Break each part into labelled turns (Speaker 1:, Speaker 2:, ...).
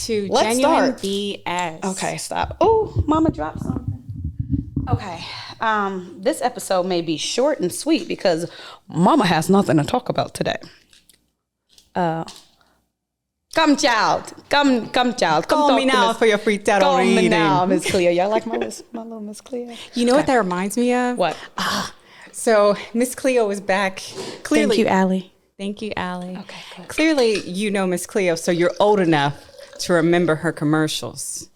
Speaker 1: to
Speaker 2: Let's
Speaker 1: Genuine
Speaker 2: start.
Speaker 1: B.S.
Speaker 2: Okay, stop. Oh, mama dropped something. Okay. This episode may be short and sweet because mama has nothing to talk about today. Come, child. Come, child. Come
Speaker 1: Call
Speaker 2: talk
Speaker 1: me
Speaker 2: to
Speaker 1: now
Speaker 2: Miss-
Speaker 1: for your freaked out
Speaker 2: Call
Speaker 1: on
Speaker 2: me
Speaker 1: reading.
Speaker 2: now, Miss Cleo. Y'all like my little Miss Cleo?
Speaker 1: You know what that reminds me of?
Speaker 2: What?
Speaker 1: So Miss Cleo was back. Clearly,
Speaker 2: Thank you, Allie.
Speaker 1: Thank you, Allie.
Speaker 2: Okay, cool.
Speaker 1: Clearly, you know Miss Cleo, so you're old enough to remember her commercials.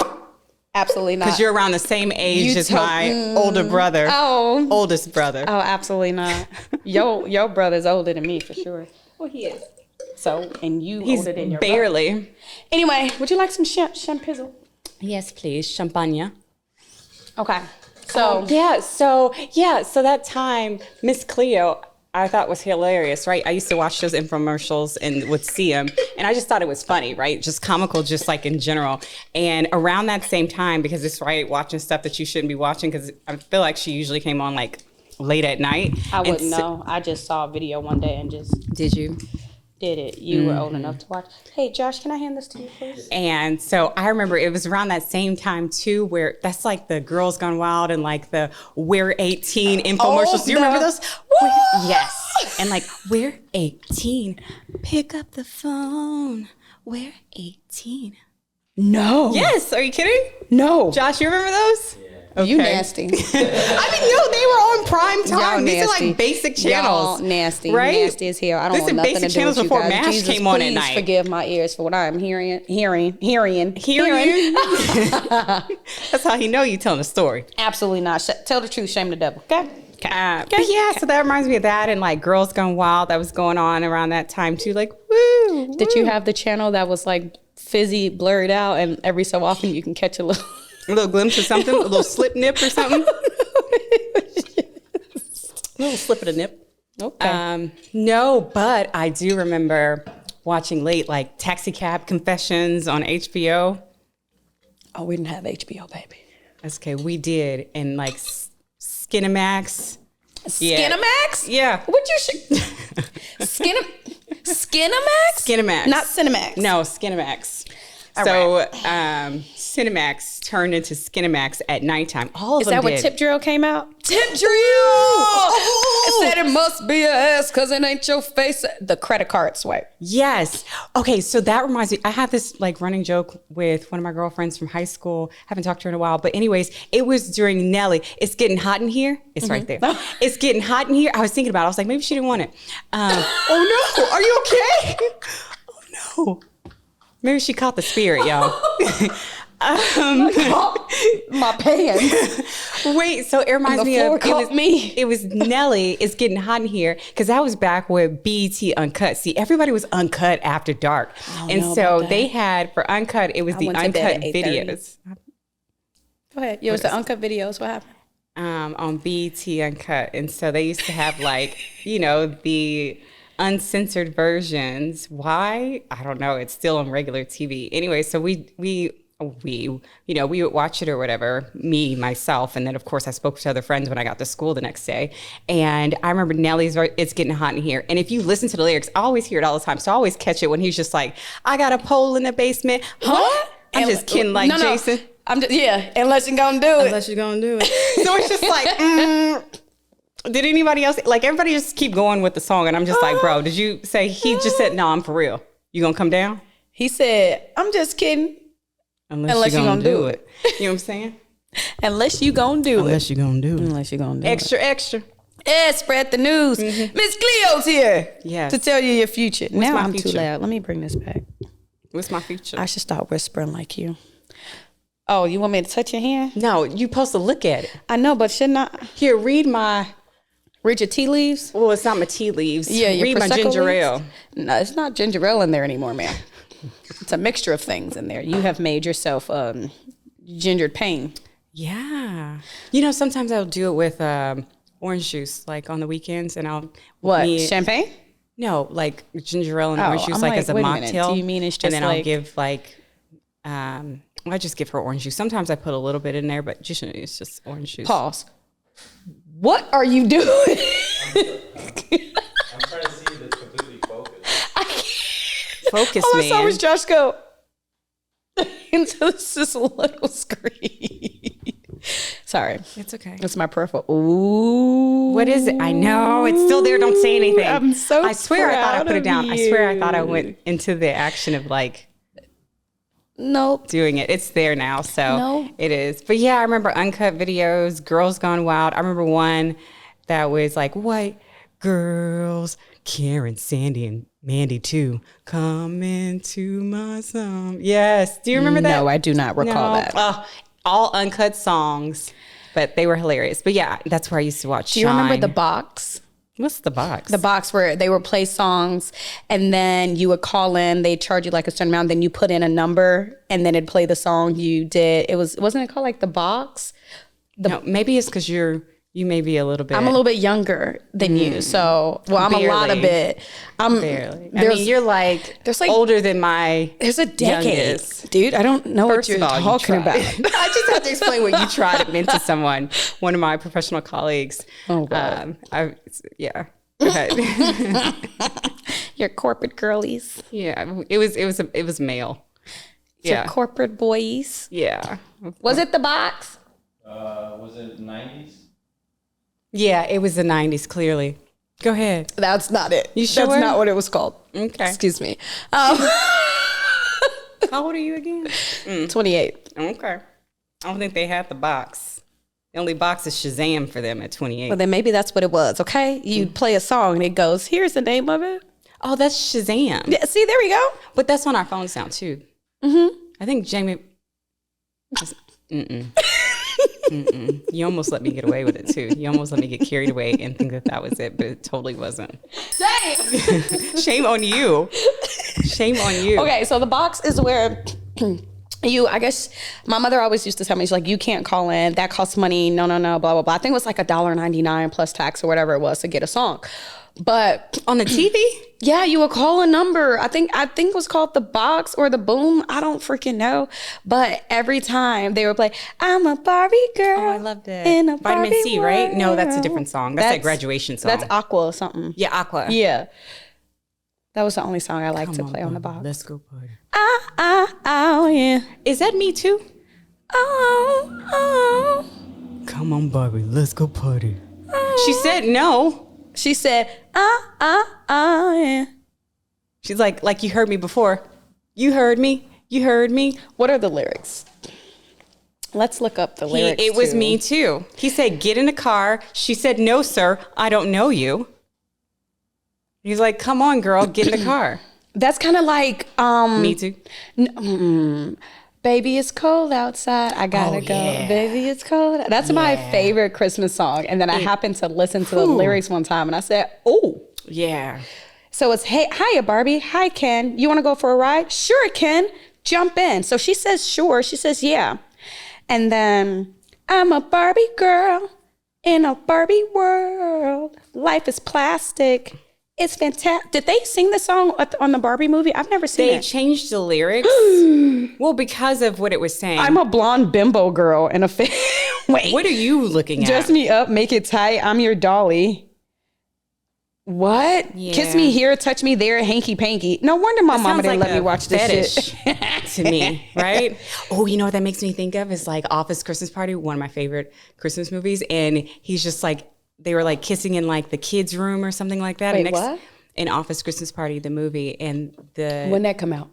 Speaker 2: Absolutely not.
Speaker 1: Because you're around the same age as my older brother.
Speaker 2: Oh.
Speaker 1: Oldest brother.
Speaker 2: Oh, absolutely not. Your brother's older than me for sure. Well, he is. So, and he's older than your
Speaker 1: barely.
Speaker 2: brother. Anyway, would you like some champizzle?
Speaker 1: Yes, please. Champagne.
Speaker 2: Okay. So,
Speaker 1: So that time, Miss Cleo, I thought was hilarious, right? I used to watch those infomercials and would see them, and I just thought it was funny, right? Just comical, just like in general. And around that same time, because it's right, watching stuff that you shouldn't be watching, because I feel like she usually came on like late at night.
Speaker 2: I wouldn't know. I just saw a video one day and just
Speaker 1: Did you?
Speaker 2: did it. You were old enough to watch. Hey, Josh, can I hand this to you, please?
Speaker 1: And so I remember it was around that same time too, where that's like the Girls Gone Wild and like the We're 18 infomercials. Do you remember those? Yes. And like, we're 18. Pick up the phone. We're 18.
Speaker 2: No.
Speaker 1: Yes. Are you kidding?
Speaker 2: No.
Speaker 1: Josh, you remember those? Yeah. Okay.
Speaker 2: You nasty.
Speaker 1: I didn't know they were on prime time.
Speaker 2: Y'all
Speaker 1: These are
Speaker 2: nasty.
Speaker 1: like basic channels.
Speaker 2: Y'all nasty.
Speaker 1: Right?
Speaker 2: Nasty as hell. I don't
Speaker 1: This
Speaker 2: want
Speaker 1: is
Speaker 2: nothing
Speaker 1: basic
Speaker 2: to do
Speaker 1: channels
Speaker 2: with you
Speaker 1: before
Speaker 2: guys.
Speaker 1: MASH
Speaker 2: Jesus,
Speaker 1: came on at
Speaker 2: please
Speaker 1: night.
Speaker 2: forgive my ears for what I am hearing.
Speaker 1: That's how he know you telling a story.
Speaker 2: Absolutely not. Tell the truth, shame the devil. Okay?
Speaker 1: But yeah, so that reminds me of that and like Girls Gone Wild that was going on around that time too. Like, woo.
Speaker 2: Did you have the channel that was like fizzy, blurred out, and every so often you can catch a little
Speaker 1: glimpse of something, a little slip nip or something? A little slip of the nip.
Speaker 2: Okay.
Speaker 1: No, but I do remember watching late like Taxi Cab Confessions on HBO.
Speaker 2: Oh, we didn't have HBO, baby.
Speaker 1: That's okay, we did. And like Skinamax.
Speaker 2: Skinamax?
Speaker 1: Yeah.
Speaker 2: What you Skinamax?
Speaker 1: Skinamax.
Speaker 2: Not Cinemax.
Speaker 1: No, Skinamax.
Speaker 2: All
Speaker 1: So Cinemax turned into Skinamax at nighttime. All of
Speaker 2: Is
Speaker 1: them
Speaker 2: that when
Speaker 1: did.
Speaker 2: Tip Drill came out? Tip Drill! It said it must be a ass because it ain't your face. The credit card swipe.
Speaker 1: Yes. Okay, so that reminds me, I had this like running joke with one of my girlfriends from high school. Haven't talked to her in a while, but anyways, it was during Nelly. It's getting hot in here. It's right there. It's getting hot in here. I was thinking about it. I was like, maybe she didn't want it. Oh no, are you okay? Oh no. Maybe she caught the spirit, y'all.
Speaker 2: My pants.
Speaker 1: Wait, so it reminds me of it was Nelly. It's getting hot in here because that was back with BET Uncut. See, everybody was uncut after dark, and so they had for Uncut. It was the uncut videos.
Speaker 2: Go ahead. It was the uncut videos. What happened?
Speaker 1: On BET Uncut, and so they used to have like the uncensored versions. Why? I don't know. It's still on regular TV. Anyway, so we would watch it or whatever, me, myself. And then of course I spoke to other friends when I got to school the next day. And I remember Nelly's, it's getting hot in here. And if you listen to the lyrics, I always hear it all the time. So I always catch it when he's just like, I got a pole in the basement. Huh? I'm just kidding like Jason.
Speaker 2: I'm just, unless you're going to do it.
Speaker 1: Unless you're going to do it. So it's just like, did anybody else, like everybody just keep going with the song. And I'm just like, bro, did you say, he just said, no, I'm for real. You gonna come down?
Speaker 2: He said, I'm just kidding.
Speaker 1: Unless you're gonna do it. You know what I'm saying?
Speaker 2: Unless you gonna do it.
Speaker 1: Unless you're gonna do it.
Speaker 2: Unless you're gonna do
Speaker 1: extra, it. Extra.
Speaker 2: Yeah, spread the news. Miss Cleo's here.
Speaker 1: Yes.
Speaker 2: To tell you your future. Now I'm
Speaker 1: future?
Speaker 2: too loud. Let me bring this back.
Speaker 1: What's my future?
Speaker 2: I should start whispering like you. Oh, you want me to touch your hand?
Speaker 1: No, you're supposed to look at it.
Speaker 2: I know, but shouldn't I?
Speaker 1: Here, read your
Speaker 2: tea leaves?
Speaker 1: Well, it's not my tea leaves.
Speaker 2: Yeah, your
Speaker 1: read my ginger ale.
Speaker 2: No, it's not ginger ale in there anymore, man. It's a mixture of things in there. You have made yourself gingered pain.
Speaker 1: Yeah. Sometimes I'll do it with orange juice, like on the weekends, and I'll
Speaker 2: champagne?
Speaker 1: No, like ginger ale and orange juice, like as a mocktail.
Speaker 2: Do you mean it's just
Speaker 1: and then I'll give like I just give her orange juice. Sometimes I put a little bit in there, but it's just orange juice.
Speaker 2: Pause. What are you doing?
Speaker 3: I'm trying to see if it's completely focused.
Speaker 1: Focus,
Speaker 2: all
Speaker 1: man.
Speaker 2: I saw was Josh go. into this little screen. Sorry.
Speaker 1: It's okay.
Speaker 2: It's my peripheral. Ooh.
Speaker 1: What is it? I know. It's still there. Don't say anything.
Speaker 2: I'm so
Speaker 1: I swear I thought I
Speaker 2: proud
Speaker 1: put it
Speaker 2: of
Speaker 1: down. I swear I thought I
Speaker 2: you.
Speaker 1: went into the action of like
Speaker 2: Nope.
Speaker 1: doing it. It's there now. So
Speaker 2: No.
Speaker 1: it is. But yeah, I remember uncut videos, Girls Gone Wild. I remember one that was like white girls, Karen, Sandy, and Mandy too. Come into my song. Yes. Do you remember that?
Speaker 2: No, I do not recall that.
Speaker 1: All uncut songs, but they were hilarious. But yeah, that's where I used to watch.
Speaker 2: Do you remember
Speaker 1: Shine.
Speaker 2: the box?
Speaker 1: What's the box?
Speaker 2: The box where they would play songs and then you would call in, they charge you like a certain amount, then you put in a number and then it'd play the song you did. Wasn't it called like the box?
Speaker 1: No, maybe it's because you may be a little bit.
Speaker 2: I'm a little bit younger than you. So, well, I'm a lot of
Speaker 1: Barely.
Speaker 2: it. I'm
Speaker 1: barely. I mean, you're like
Speaker 2: there's like
Speaker 1: older than my.
Speaker 2: There's a decade,
Speaker 1: youngest.
Speaker 2: dude. I don't know
Speaker 1: First
Speaker 2: what you're
Speaker 1: of all, you
Speaker 2: talking
Speaker 1: tried.
Speaker 2: about.
Speaker 1: I just have to explain what you tried to meant to someone. One of my professional colleagues.
Speaker 2: Oh, God.
Speaker 1: Yeah. Go ahead.
Speaker 2: Your corporate girlies.
Speaker 1: Yeah. It was male.
Speaker 2: Your corporate boys.
Speaker 1: Yeah.
Speaker 2: Was it the box?
Speaker 3: Was it 90s?
Speaker 1: Yeah. It was the 90s. Clearly. Go ahead.
Speaker 2: That's not it.
Speaker 1: You sure?
Speaker 2: That's not what it was called.
Speaker 1: Okay.
Speaker 2: Excuse me.
Speaker 1: How old are you again?
Speaker 2: 28.
Speaker 1: Okay. I don't think they had the box. The only box is Shazam for them at 28.
Speaker 2: Well, then maybe that's what it was, okay? You play a song and it goes, here's the name of it.
Speaker 1: Oh, that's Shazam.
Speaker 2: Yeah, see, there we go.
Speaker 1: But that's on our phones now, too. Mm-hmm. I think Jamie... You almost let me get away with it, too. You almost let me get carried away and think that was it, but it totally wasn't.
Speaker 2: Damn.
Speaker 1: Shame on you. Shame on you.
Speaker 2: Okay, so the box is where... I guess my mother always used to tell me, she's like, you can't call in. That costs money. No, blah, blah, blah. I think it was like $1.99 plus tax or whatever it was to get a song. But
Speaker 1: On the TV?
Speaker 2: yeah, you would call a number. I think it was called the box or the boom. I don't freaking know. But every time they would play, I'm a Barbie girl.
Speaker 1: Oh, I loved it.
Speaker 2: In a
Speaker 1: Vitamin
Speaker 2: Barbie
Speaker 1: C, right? No, that's a
Speaker 2: world.
Speaker 1: different song. That's that graduation song.
Speaker 2: That's Aqua or something.
Speaker 1: Yeah, Aqua.
Speaker 2: Yeah. That was the only song I liked to play on the box.
Speaker 1: Let's go party.
Speaker 2: Oh, yeah.
Speaker 1: Is that me, too?
Speaker 2: Oh.
Speaker 1: Come on, Barbie. Let's go party. She said no.
Speaker 2: She said, yeah.
Speaker 1: She's like you heard me before. You heard me. You heard me.
Speaker 2: What are the lyrics? Let's look up the lyrics.
Speaker 1: It was
Speaker 2: too.
Speaker 1: me too. He said, get in the car. She said, no, sir. I don't know you. He's like, come on, girl. Get in the car.
Speaker 2: That's kind of like,
Speaker 1: Me too.
Speaker 2: Baby, it's cold outside. I gotta go.
Speaker 1: yeah.
Speaker 2: Baby, it's cold. That's my favorite Christmas song. And then I happened to listen to the lyrics one time and I said, oh.
Speaker 1: Yeah.
Speaker 2: So it's, hey, hiya, Barbie. Hi, Ken. You want to go for a ride? Sure, Ken. Jump in. So she says, sure. She says, yeah. And then, I'm a Barbie girl in a Barbie world. Life is plastic. It's fantastic. Did they sing the song on the Barbie movie? I've never seen
Speaker 1: They
Speaker 2: it.
Speaker 1: changed the lyrics. Well, because of what it was saying.
Speaker 2: I'm a blonde bimbo girl in a wait.
Speaker 1: What are you looking at?
Speaker 2: Dress me up, make it tight. I'm your dolly. What?
Speaker 1: Yeah.
Speaker 2: Kiss me here, touch me there, hanky panky. No wonder my mama
Speaker 1: Sounds
Speaker 2: didn't
Speaker 1: like
Speaker 2: let me
Speaker 1: a
Speaker 2: watch this
Speaker 1: fetish
Speaker 2: shit.
Speaker 1: to me, right? Oh, you know what that makes me think of is like Office Christmas Party, one of my favorite Christmas movies. And he's just like, they were like kissing in like the kids' room or something like that.
Speaker 2: Wait,
Speaker 1: and
Speaker 2: what?
Speaker 1: In Office Christmas Party, the movie. And
Speaker 2: When that come out?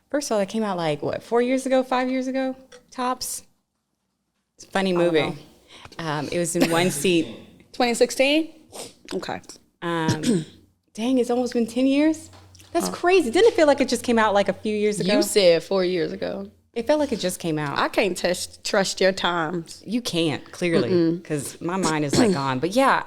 Speaker 1: first of all, that came out like, what, 4 years ago, 5 years ago, tops? It's a funny movie. It was in one seat.
Speaker 2: 2016? Okay.
Speaker 1: Dang, it's almost been 10 years? That's crazy. Didn't it feel like it just came out like a few years ago?
Speaker 2: You said 4 years ago.
Speaker 1: It felt like it just came out.
Speaker 2: I can't trust your times.
Speaker 1: You can't, clearly, because my mind is like gone. But yeah,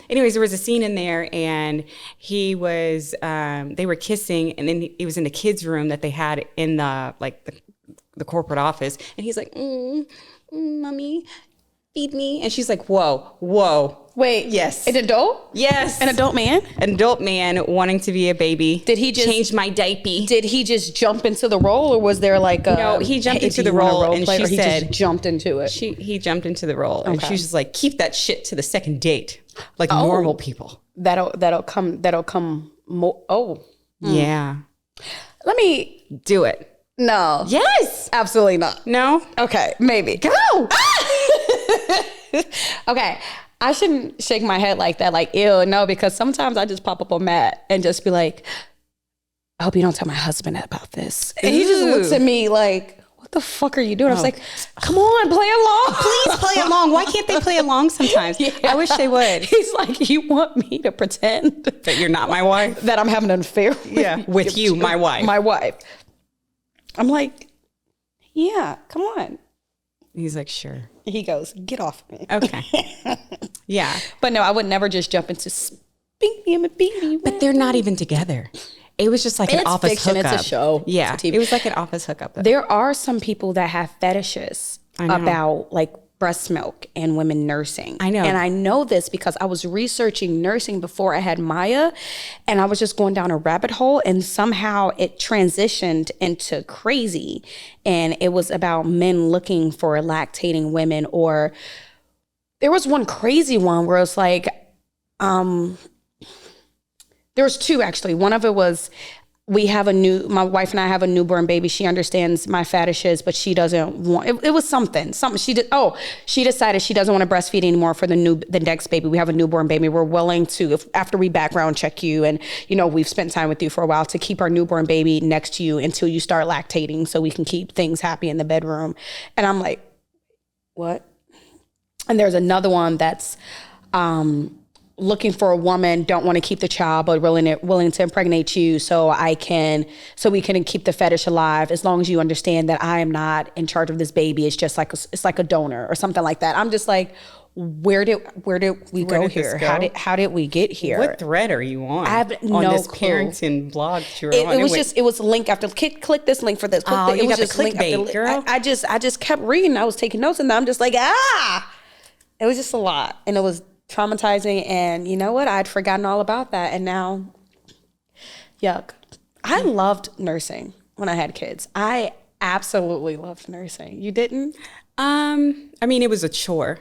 Speaker 1: anyways, there was a scene in there and he was, they were kissing and then it was in the kids' room that they had in the corporate office. And he's like, mommy, feed me. And she's like, whoa.
Speaker 2: Wait.
Speaker 1: Yes.
Speaker 2: An adult?
Speaker 1: Yes.
Speaker 2: An adult man?
Speaker 1: An adult man wanting to be a baby.
Speaker 2: Did he just
Speaker 1: change my diaper?
Speaker 2: Did he just jump into the role, or was there like a?
Speaker 1: No, he jumped
Speaker 2: hey,
Speaker 1: into
Speaker 2: do
Speaker 1: the
Speaker 2: you want a
Speaker 1: role, and
Speaker 2: play,
Speaker 1: she
Speaker 2: or he
Speaker 1: said-
Speaker 2: just jumped into it.
Speaker 1: He jumped into the role, and
Speaker 2: Okay.
Speaker 1: she was just like, "Keep that shit to the second date, like normal people."
Speaker 2: That'll come more. Oh,
Speaker 1: Yeah,
Speaker 2: let me.
Speaker 1: do it.
Speaker 2: No.
Speaker 1: Yes.
Speaker 2: Absolutely not.
Speaker 1: No.
Speaker 2: Okay, maybe.
Speaker 1: Go.
Speaker 2: Okay. I shouldn't shake my head like that, like, ew, no, because sometimes I just pop up on Matt and just be like, I hope you don't tell my husband about this. And he just looks at me like, what the fuck are you doing? I was like, come on, play along.
Speaker 1: Please play along. Why can't they play along sometimes?
Speaker 2: Yeah.
Speaker 1: I wish they would.
Speaker 2: He's like, you want me to pretend
Speaker 1: That you're not my wife?
Speaker 2: that I'm having an affair
Speaker 1: With you, my wife.
Speaker 2: My wife. I'm like, yeah, come on.
Speaker 1: He's like, sure.
Speaker 2: He goes, get off of me.
Speaker 1: Okay. Yeah.
Speaker 2: But no, I would never just jump into speak me and baby.
Speaker 1: But they're not even together. It was just like an
Speaker 2: It's
Speaker 1: office
Speaker 2: fiction.
Speaker 1: hookup.
Speaker 2: It's a show.
Speaker 1: Yeah.
Speaker 2: It's a TV.
Speaker 1: It was like an office hookup.
Speaker 2: There are some people that have fetishes about like breast milk and women nursing.
Speaker 1: I know.
Speaker 2: And I know this because I was researching nursing before I had Maya, and I was just going down a rabbit hole, and somehow it transitioned into crazy. And it was about men looking for lactating women, or there was one crazy one where it's like, there was two actually. One of it was, my wife and I have a newborn baby. She understands my fetishes, but she doesn't want, it was something she decided she doesn't want to breastfeed anymore for the next baby. We have a newborn baby. We're willing to, after we background check you and, we've spent time with you for a while, to keep our newborn baby next to you until you start lactating so we can keep things happy in the bedroom. And I'm like, what? And there's another one that's, looking for a woman, don't want to keep the child, but willing to impregnate you so we can keep the fetish alive, as long as you understand that I am not in charge of this baby. It's just like it's like a donor or something like that. I'm just like, where did we go here? How did we get here?
Speaker 1: What thread are you on?
Speaker 2: I have
Speaker 1: on
Speaker 2: no
Speaker 1: this
Speaker 2: clue.
Speaker 1: parenting blog that you're on.
Speaker 2: It was link after click this link for this.
Speaker 1: You got the clickbait, girl.
Speaker 2: I just kept reading. I was taking notes, and I'm just like, it was just a lot, and it was traumatizing. And you know what? I'd forgotten all about that, and now, yuck. I loved nursing when I had kids. I absolutely loved nursing. You didn't?
Speaker 1: I mean, it was a chore.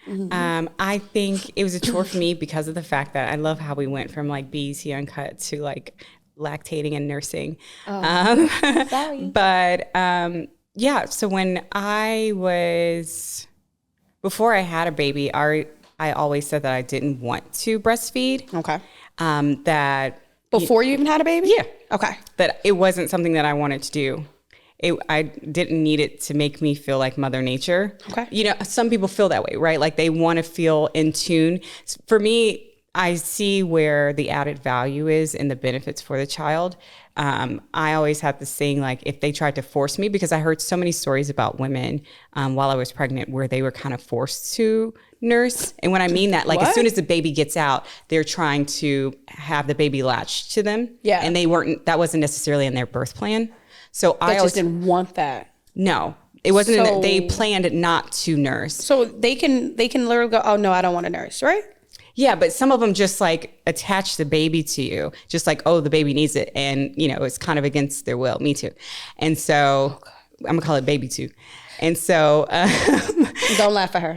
Speaker 1: Mm-hmm. I think it was a chore for me because of the fact that I love how we went from like BET Uncut to like lactating and nursing.
Speaker 2: Sorry.
Speaker 1: But yeah, so when before I had a baby, I always said that I didn't want to breastfeed.
Speaker 2: Okay.
Speaker 1: That
Speaker 2: before you even had a baby?
Speaker 1: Yeah.
Speaker 2: Okay.
Speaker 1: That it wasn't something that I wanted to do. I didn't need it to make me feel like Mother Nature.
Speaker 2: Okay.
Speaker 1: Some people feel that way, right? Like they want to feel in tune. For me, I see where the added value is and the benefits for the child. I always had this saying, like, if they tried to force me, because I heard so many stories about women while I was pregnant where they were kind of forced to nurse. And when I mean that, like, as soon as the baby gets out, they're trying to have the baby latched to them.
Speaker 2: Yeah.
Speaker 1: And that wasn't necessarily in their birth plan. So I
Speaker 2: just didn't want that.
Speaker 1: No, it wasn't. They planned not to nurse.
Speaker 2: So they can literally go, oh no, I don't want to nurse, right?
Speaker 1: Yeah, but some of them just like attach the baby to you, just like, oh, the baby needs it, and it's kind of against their will. Me too, and so I'm gonna call it baby too, and so
Speaker 2: don't laugh at her.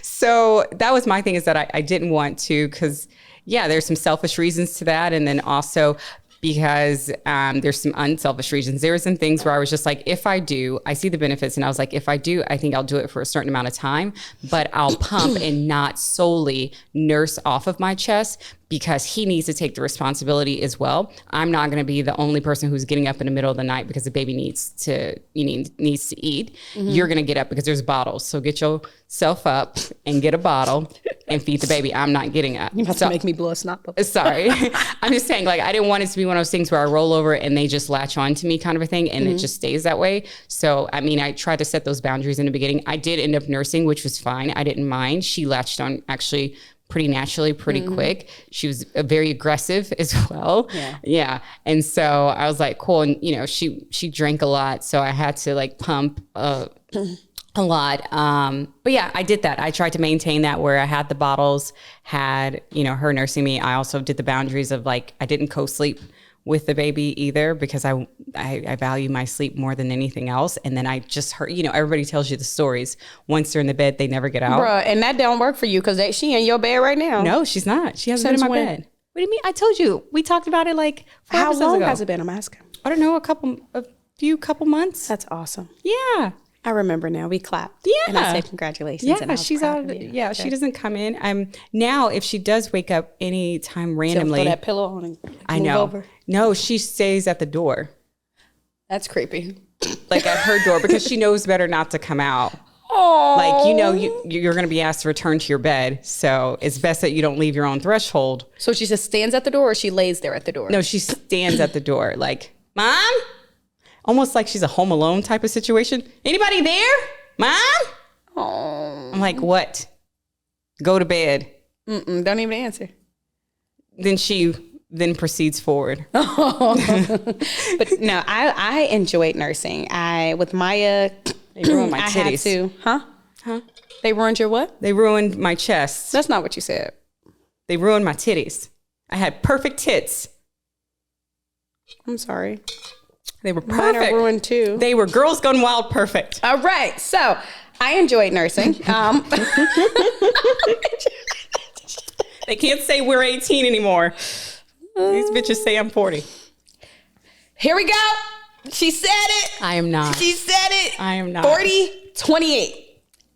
Speaker 1: So that was my thing, is that I didn't want to, because there's some selfish reasons to that, and then also because there's some unselfish reasons. There were some things where I was just like, if I do, I see the benefits. And I was like, if I do, I think I'll do it for a certain amount of time, but I'll pump and not solely nurse off of my chest, because he needs to take the responsibility as well. I'm not going to be the only person who's getting up in the middle of the night because the baby needs to eat. Mm-hmm. You're going to get up because there's bottles. So get yourself up and get a bottle and feed the baby. I'm not getting up.
Speaker 2: You have to make me blow a snot bubble.
Speaker 1: Sorry. I'm just saying, like, I didn't want it to be one of those things where I roll over and they just latch on to me kind of a thing, and it just stays that way. So, I mean, I tried to set those boundaries in the beginning. I did end up nursing, which was fine. I didn't mind. She latched on actually pretty naturally, pretty quick. She was very aggressive as well. Yeah. And so I was like, cool. And, she drank a lot. So I had to like pump a lot. But yeah, I did that. I tried to maintain that, where I had the bottles, had, her nursing me. I also did the boundaries of like, I didn't co-sleep with the baby either, because I value my sleep more than anything else. And then I just heard, everybody tells you the stories. Once they're in the bed, they never get out.
Speaker 2: Bruh, and that don't work for you, because she in your bed right now.
Speaker 1: No, she's not. She hasn't been in my bed. What do you mean? I told you. We talked about it like 4
Speaker 2: How
Speaker 1: episodes
Speaker 2: long
Speaker 1: ago.
Speaker 2: has it been? I'm asking.
Speaker 1: I don't know, a couple of few couple months.
Speaker 2: That's awesome.
Speaker 1: Yeah.
Speaker 2: I remember now. We clapped.
Speaker 1: Yeah.
Speaker 2: And I said congratulations.
Speaker 1: Yeah,
Speaker 2: and I was
Speaker 1: she's
Speaker 2: proud
Speaker 1: out.
Speaker 2: of you.
Speaker 1: Yeah,
Speaker 2: Okay.
Speaker 1: she doesn't come in. Now, if she does wake up anytime
Speaker 2: She'll
Speaker 1: randomly,
Speaker 2: throw that pillow on and
Speaker 1: I
Speaker 2: move
Speaker 1: know.
Speaker 2: over.
Speaker 1: No, she stays at the door,
Speaker 2: That's creepy.
Speaker 1: like at her door, because she knows better not to come out.
Speaker 2: Oh.
Speaker 1: Like, you know, you're going to be asked to return to your bed, so it's best that you don't leave your own threshold.
Speaker 2: So she just stands at the door, or she lays there at the door?
Speaker 1: No, she stands at the door, like, Mom? Almost like she's a Home Alone type of situation. Anybody there? Mom?
Speaker 2: Oh.
Speaker 1: I'm like, what? Go to bed.
Speaker 2: Don't even answer.
Speaker 1: Then she proceeds forward.
Speaker 2: But no, I enjoyed nursing. With Maya,
Speaker 1: They ruined my
Speaker 2: I had
Speaker 1: titties.
Speaker 2: to. Huh? They ruined your what?
Speaker 1: They ruined my chest.
Speaker 2: That's not what you said.
Speaker 1: They ruined my titties. I had perfect tits.
Speaker 2: I'm sorry.
Speaker 1: They were
Speaker 2: Mine are
Speaker 1: perfect.
Speaker 2: ruined too.
Speaker 1: They were Girls Gone Wild perfect.
Speaker 2: All right. So I enjoyed nursing.
Speaker 1: They can't say we're 18 anymore. These bitches say I'm 40.
Speaker 2: Here we go. She said it.
Speaker 1: I am not.
Speaker 2: She said it.
Speaker 1: I am not.
Speaker 2: 40, 28.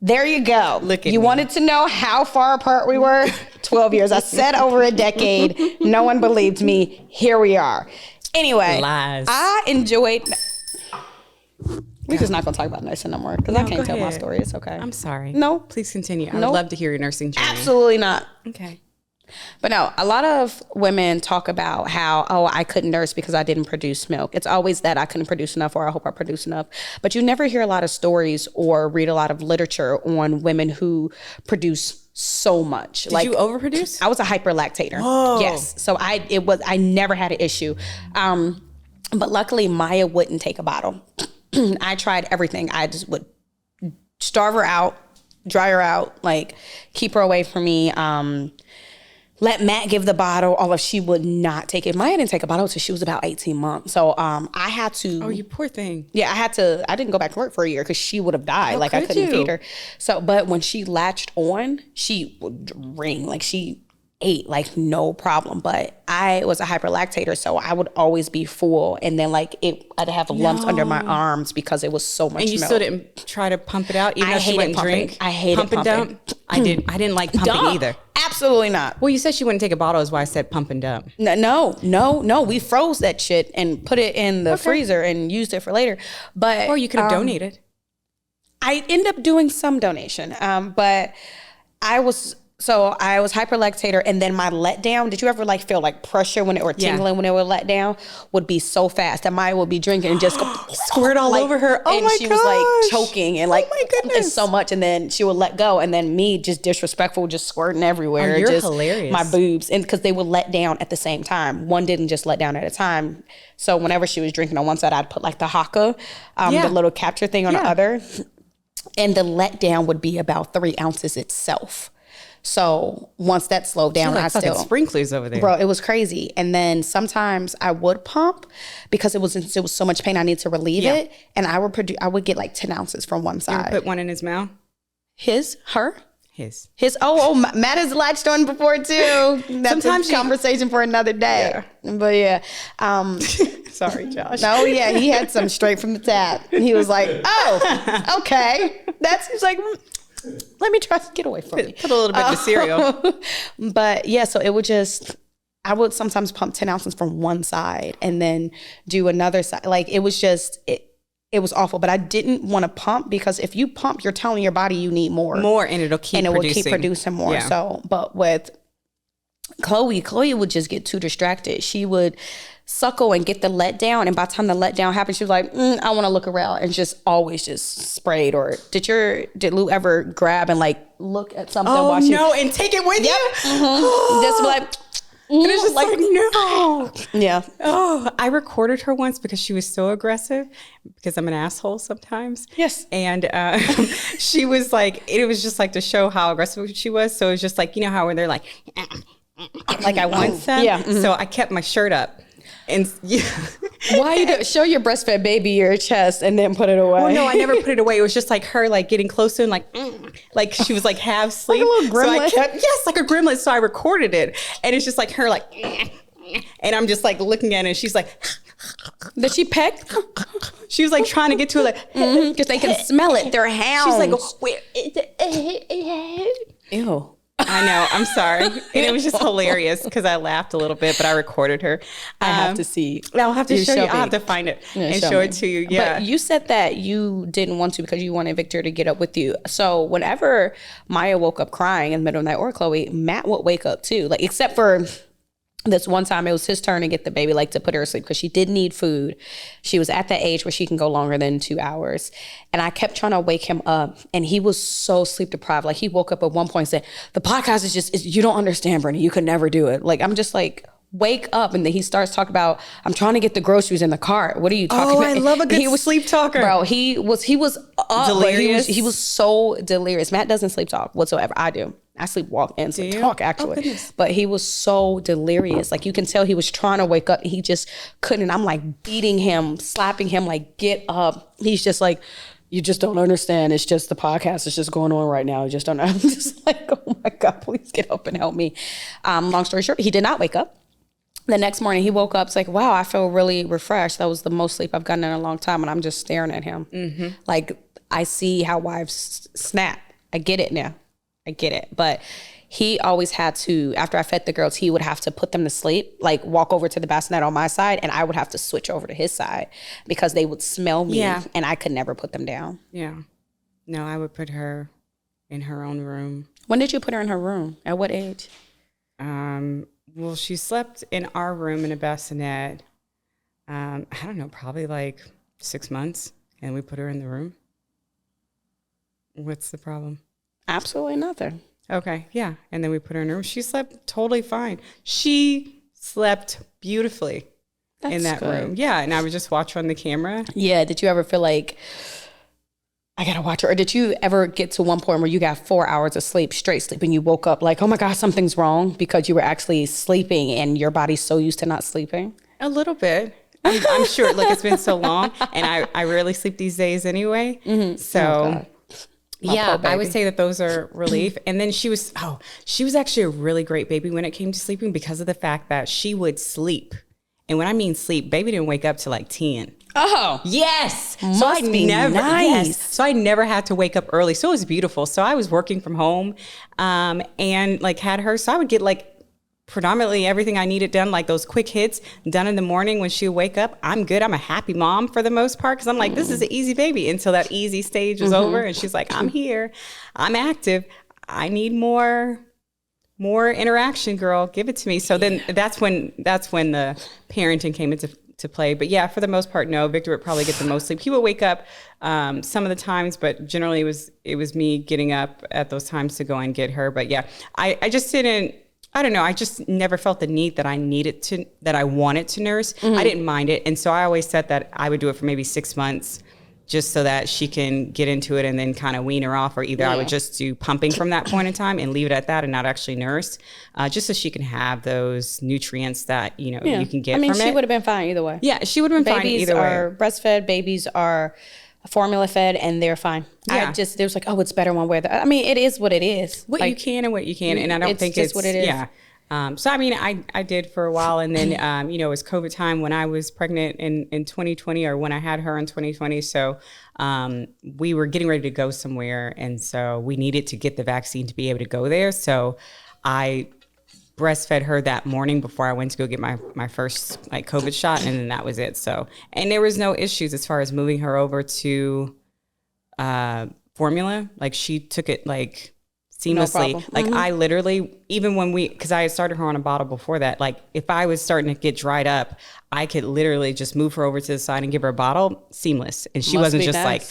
Speaker 2: There you go.
Speaker 1: Look at
Speaker 2: you
Speaker 1: me.
Speaker 2: wanted to know how far apart we were? 12 years. I said over a decade. No one believed me. Here we are. Anyway,
Speaker 1: Lies.
Speaker 2: I enjoyed. We're just not going to talk about nursing no more because I can't
Speaker 1: go
Speaker 2: tell my
Speaker 1: ahead.
Speaker 2: story. It's okay.
Speaker 1: I'm sorry.
Speaker 2: No.
Speaker 1: Please continue. I would
Speaker 2: Nope.
Speaker 1: love to hear your nursing journey.
Speaker 2: Absolutely not.
Speaker 1: Okay.
Speaker 2: But no, a lot of women talk about how, I couldn't nurse because I didn't produce milk. It's always that I couldn't produce enough or I hope I produce enough. But you never hear a lot of stories or read a lot of literature on women who produce so much.
Speaker 1: Did you overproduce?
Speaker 2: I was a hyper-lactator.
Speaker 1: Whoa.
Speaker 2: Yes. So I never had an issue. But luckily Maya wouldn't take a bottle. I tried everything. I just would starve her out, dry her out, like keep her away from me. Let Matt give the bottle, although she would not take it. Maya didn't take a bottle until she was about 18 months. So I had to.
Speaker 1: Oh, you poor thing.
Speaker 2: Yeah, I didn't go back to work for a year because she would have died.
Speaker 1: How
Speaker 2: Like I
Speaker 1: could
Speaker 2: couldn't
Speaker 1: you?
Speaker 2: feed her. So, but when she latched on, she would ring. Like she ate like no problem. But I was a hyperlactator, so I would always be full. And then like I'd have lumps under my arms because it was so much
Speaker 1: And you
Speaker 2: milk.
Speaker 1: still didn't try to pump it out, even
Speaker 2: I
Speaker 1: though she
Speaker 2: hated
Speaker 1: wouldn't
Speaker 2: pumping.
Speaker 1: drink?
Speaker 2: I hated
Speaker 1: pump and
Speaker 2: pumping.
Speaker 1: dump? I didn't like pumping
Speaker 2: Dump.
Speaker 1: either.
Speaker 2: Absolutely not.
Speaker 1: Well, you said she wouldn't take a bottle, is why I said pump and dump.
Speaker 2: No. We froze that shit and put it in the freezer and used it for later. But
Speaker 1: Or you could have donated.
Speaker 2: I ended up doing some donation. But I was hyperlactator, and then my letdown. Did you ever like feel like pressure or tingling when it would let down? Would be so fast that Maya would be drinking and just go
Speaker 1: Squirt all over her. Oh
Speaker 2: and
Speaker 1: my
Speaker 2: she was like
Speaker 1: gosh.
Speaker 2: choking and like
Speaker 1: Oh my goodness.
Speaker 2: and so much, and then she would let go, and then me just disrespectful, just squirting everywhere.
Speaker 1: Oh, you're
Speaker 2: just
Speaker 1: hilarious.
Speaker 2: My boobs, and because they would let down at the same time. One didn't just let down at a time. So whenever she was drinking on one side, I'd put like the haka, the little capture thing on the other, and the letdown would be about 3 ounces itself. So once that slowed down,
Speaker 1: Like
Speaker 2: I
Speaker 1: fucking
Speaker 2: still,
Speaker 1: sprinklers over there.
Speaker 2: bro, it was crazy. And then sometimes I would pump because it was so much pain. I need to relieve it, and I would get like 10 ounces from one
Speaker 1: You
Speaker 2: side.
Speaker 1: ever put one in his mouth?
Speaker 2: Her.
Speaker 1: His.
Speaker 2: Matt has latched on before too. That's
Speaker 1: Sometimes
Speaker 2: a conversation for another day. But yeah,
Speaker 1: Sorry, Josh.
Speaker 2: no, yeah, he had some straight from the tap. He was like, "Oh, okay." He's like, "Let me try to get away from me."
Speaker 1: Put a little bit of cereal.
Speaker 2: But yeah, so I would sometimes pump 10 ounces from one side and then do another side. Like it was just it was awful. But I didn't want to pump because if you pump, you're telling your body you need more,
Speaker 1: And it'll keep
Speaker 2: and it
Speaker 1: producing.
Speaker 2: will keep producing more.
Speaker 1: Yeah.
Speaker 2: So, but with Chloe would just get too distracted. She would suckle and get the letdown, and by the time the letdown happened, she was like, "I want to look around," and just always just sprayed. Or did Lou ever grab and like look at something?
Speaker 1: Oh,
Speaker 2: while she,
Speaker 1: no, and take it with you?
Speaker 2: just like,
Speaker 1: And it's just like, no.
Speaker 2: yeah.
Speaker 1: Oh, I recorded her once because she was so aggressive, because I'm an asshole sometimes.
Speaker 2: Yes.
Speaker 1: And she was like, it was just like to show how aggressive she was. So it was just like, you know how when they're like I want some?
Speaker 2: Yeah.
Speaker 1: So I kept my shirt up. And
Speaker 2: Why you do, show your breastfed baby your chest and then put it away?
Speaker 1: well, no, I never put it away. It was just like her like getting closer and like she was like half asleep.
Speaker 2: little
Speaker 1: So I
Speaker 2: gremlin.
Speaker 1: kept, yes, like a gremlin. So I recorded it, and it's just like her like, and I'm just like looking at it, and she's like,
Speaker 2: Did she peck?
Speaker 1: She was like trying to get to it, like,
Speaker 2: because they can smell it. They're hounds.
Speaker 1: she's like, where is it?
Speaker 2: Ew.
Speaker 1: I know. I'm sorry. And it was just hilarious because I laughed a little bit, but I recorded her.
Speaker 2: I have to see.
Speaker 1: I'll have to
Speaker 2: You
Speaker 1: show you.
Speaker 2: show
Speaker 1: I'll
Speaker 2: me.
Speaker 1: have to find it and
Speaker 2: show
Speaker 1: show
Speaker 2: me.
Speaker 1: it to you. Yeah.
Speaker 2: But you said that you didn't want to because you wanted Victor to get up with you. So whenever Maya woke up crying in the middle of the night, or Chloe, Matt would wake up too. Like, except for this one time, it was his turn to get the baby, like to put her to sleep because she did need food. She was at the age where she can go longer than 2 hours. And I kept trying to wake him up and he was so sleep deprived. Like, he woke up at one point and said, the podcast is just, you don't understand, Brittany. You could never do it. Like, I'm just like, wake up. And then he starts talking about, I'm trying to get the groceries in the cart. What are you talking about?
Speaker 1: I love a good
Speaker 2: He was
Speaker 1: sleep talker.
Speaker 2: Bro, he was up,
Speaker 1: Delirious?
Speaker 2: but he was so delirious. Matt doesn't sleep talk whatsoever. I do. I sleep walk and sleep talk actually.
Speaker 1: goodness.
Speaker 2: But he was so delirious. Like, you can tell he was trying to wake up. He just couldn't. I'm like beating him, slapping him, like, get up. He's just like, you just don't understand. It's just the podcast. It's just going on right now. You just don't know. I'm just like, oh my God, please get up and help me. Long story short, he did not wake up. The next morning he woke up. It's like, wow, I feel really refreshed. That was the most sleep I've gotten in a long time. And I'm just staring at him. Mm-hmm. Like, I see how wives snap. I get it now. I get it. But he always had to, after I fed the girls, he would have to put them to sleep, like walk over to the bassinet on my side, and I would have to switch over to his side because they would smell me and I could never put them down.
Speaker 1: Yeah. No, I would put her in her own room.
Speaker 2: When did you put her in her room? At what age?
Speaker 1: Well, she slept in our room in a bassinet. I don't know, probably like 6 months, and we put her in the room. What's the problem?
Speaker 2: Absolutely nothing.
Speaker 1: Okay, yeah. And then we put her in her room. She slept totally fine. She slept beautifully in that room. Yeah, and I would just watch her on the camera.
Speaker 2: Yeah, did you ever feel like, I gotta watch her? Or did you ever get to one point where you got 4 hours of sleep, straight sleep, and you woke up like, oh my God, something's wrong, because you were actually sleeping and your body's so used to not sleeping?
Speaker 1: A little bit. I'm sure. Look, it's been so long, and I rarely sleep these days anyway. Mm-hmm. So... yeah, I would say that those are relief. And then she was actually a really great baby when it came to sleeping because of the fact that she would sleep. And when I mean sleep, baby didn't wake up till like 10.
Speaker 2: Oh,
Speaker 1: yes.
Speaker 2: Must be nice.
Speaker 1: So I never had to wake up early. So it was beautiful. So I was working from home and like had her. So I would get like predominantly everything I needed done, like those quick hits done in the morning when she would wake up. I'm good. I'm a happy mom for the most part because I'm like, this is an easy baby until that easy stage is over. And she's like, I'm here. I'm active. I need more interaction, girl. Give it to me. So then that's when the parenting came into play. But yeah, for the most part, no. Victor would probably get the most sleep. He would wake up some of the times, but generally it was me getting up at those times to go and get her. But yeah, I just didn't. I don't know. I just never felt the need that I wanted to nurse. I didn't mind it. And so I always said that I would do it for maybe 6 months just so that she can get into it and then kind of wean her off. Or either I would just do pumping from that point in time and leave it at that and not actually nurse, just so she can have those nutrients that, you can get from it.
Speaker 2: She would have been fine either way.
Speaker 1: Yeah, she would have been fine either way.
Speaker 2: Babies are breastfed. Babies are formula fed, and they're fine.
Speaker 1: Yeah.
Speaker 2: There was like, oh, it's better one way. I mean, it is what it is.
Speaker 1: What you can and what you can, and I don't think it's
Speaker 2: what it is.
Speaker 1: Yeah. So I mean, I did for a while, and then it was COVID time when I was pregnant in 2020, or when I had her in 2020. So we were getting ready to go somewhere, and so we needed to get the vaccine to be able to go there. So I breastfed her that morning before I went to go get my first like COVID shot, and then that was it. So, and there was no issues as far as moving her over to formula. Like, she took it like seamlessly.
Speaker 2: No
Speaker 1: like I literally, even because I had started her on a bottle before that, like if I was starting to get dried up, I could literally just move her over to the side and give her a bottle, seamless. And she wasn't just like,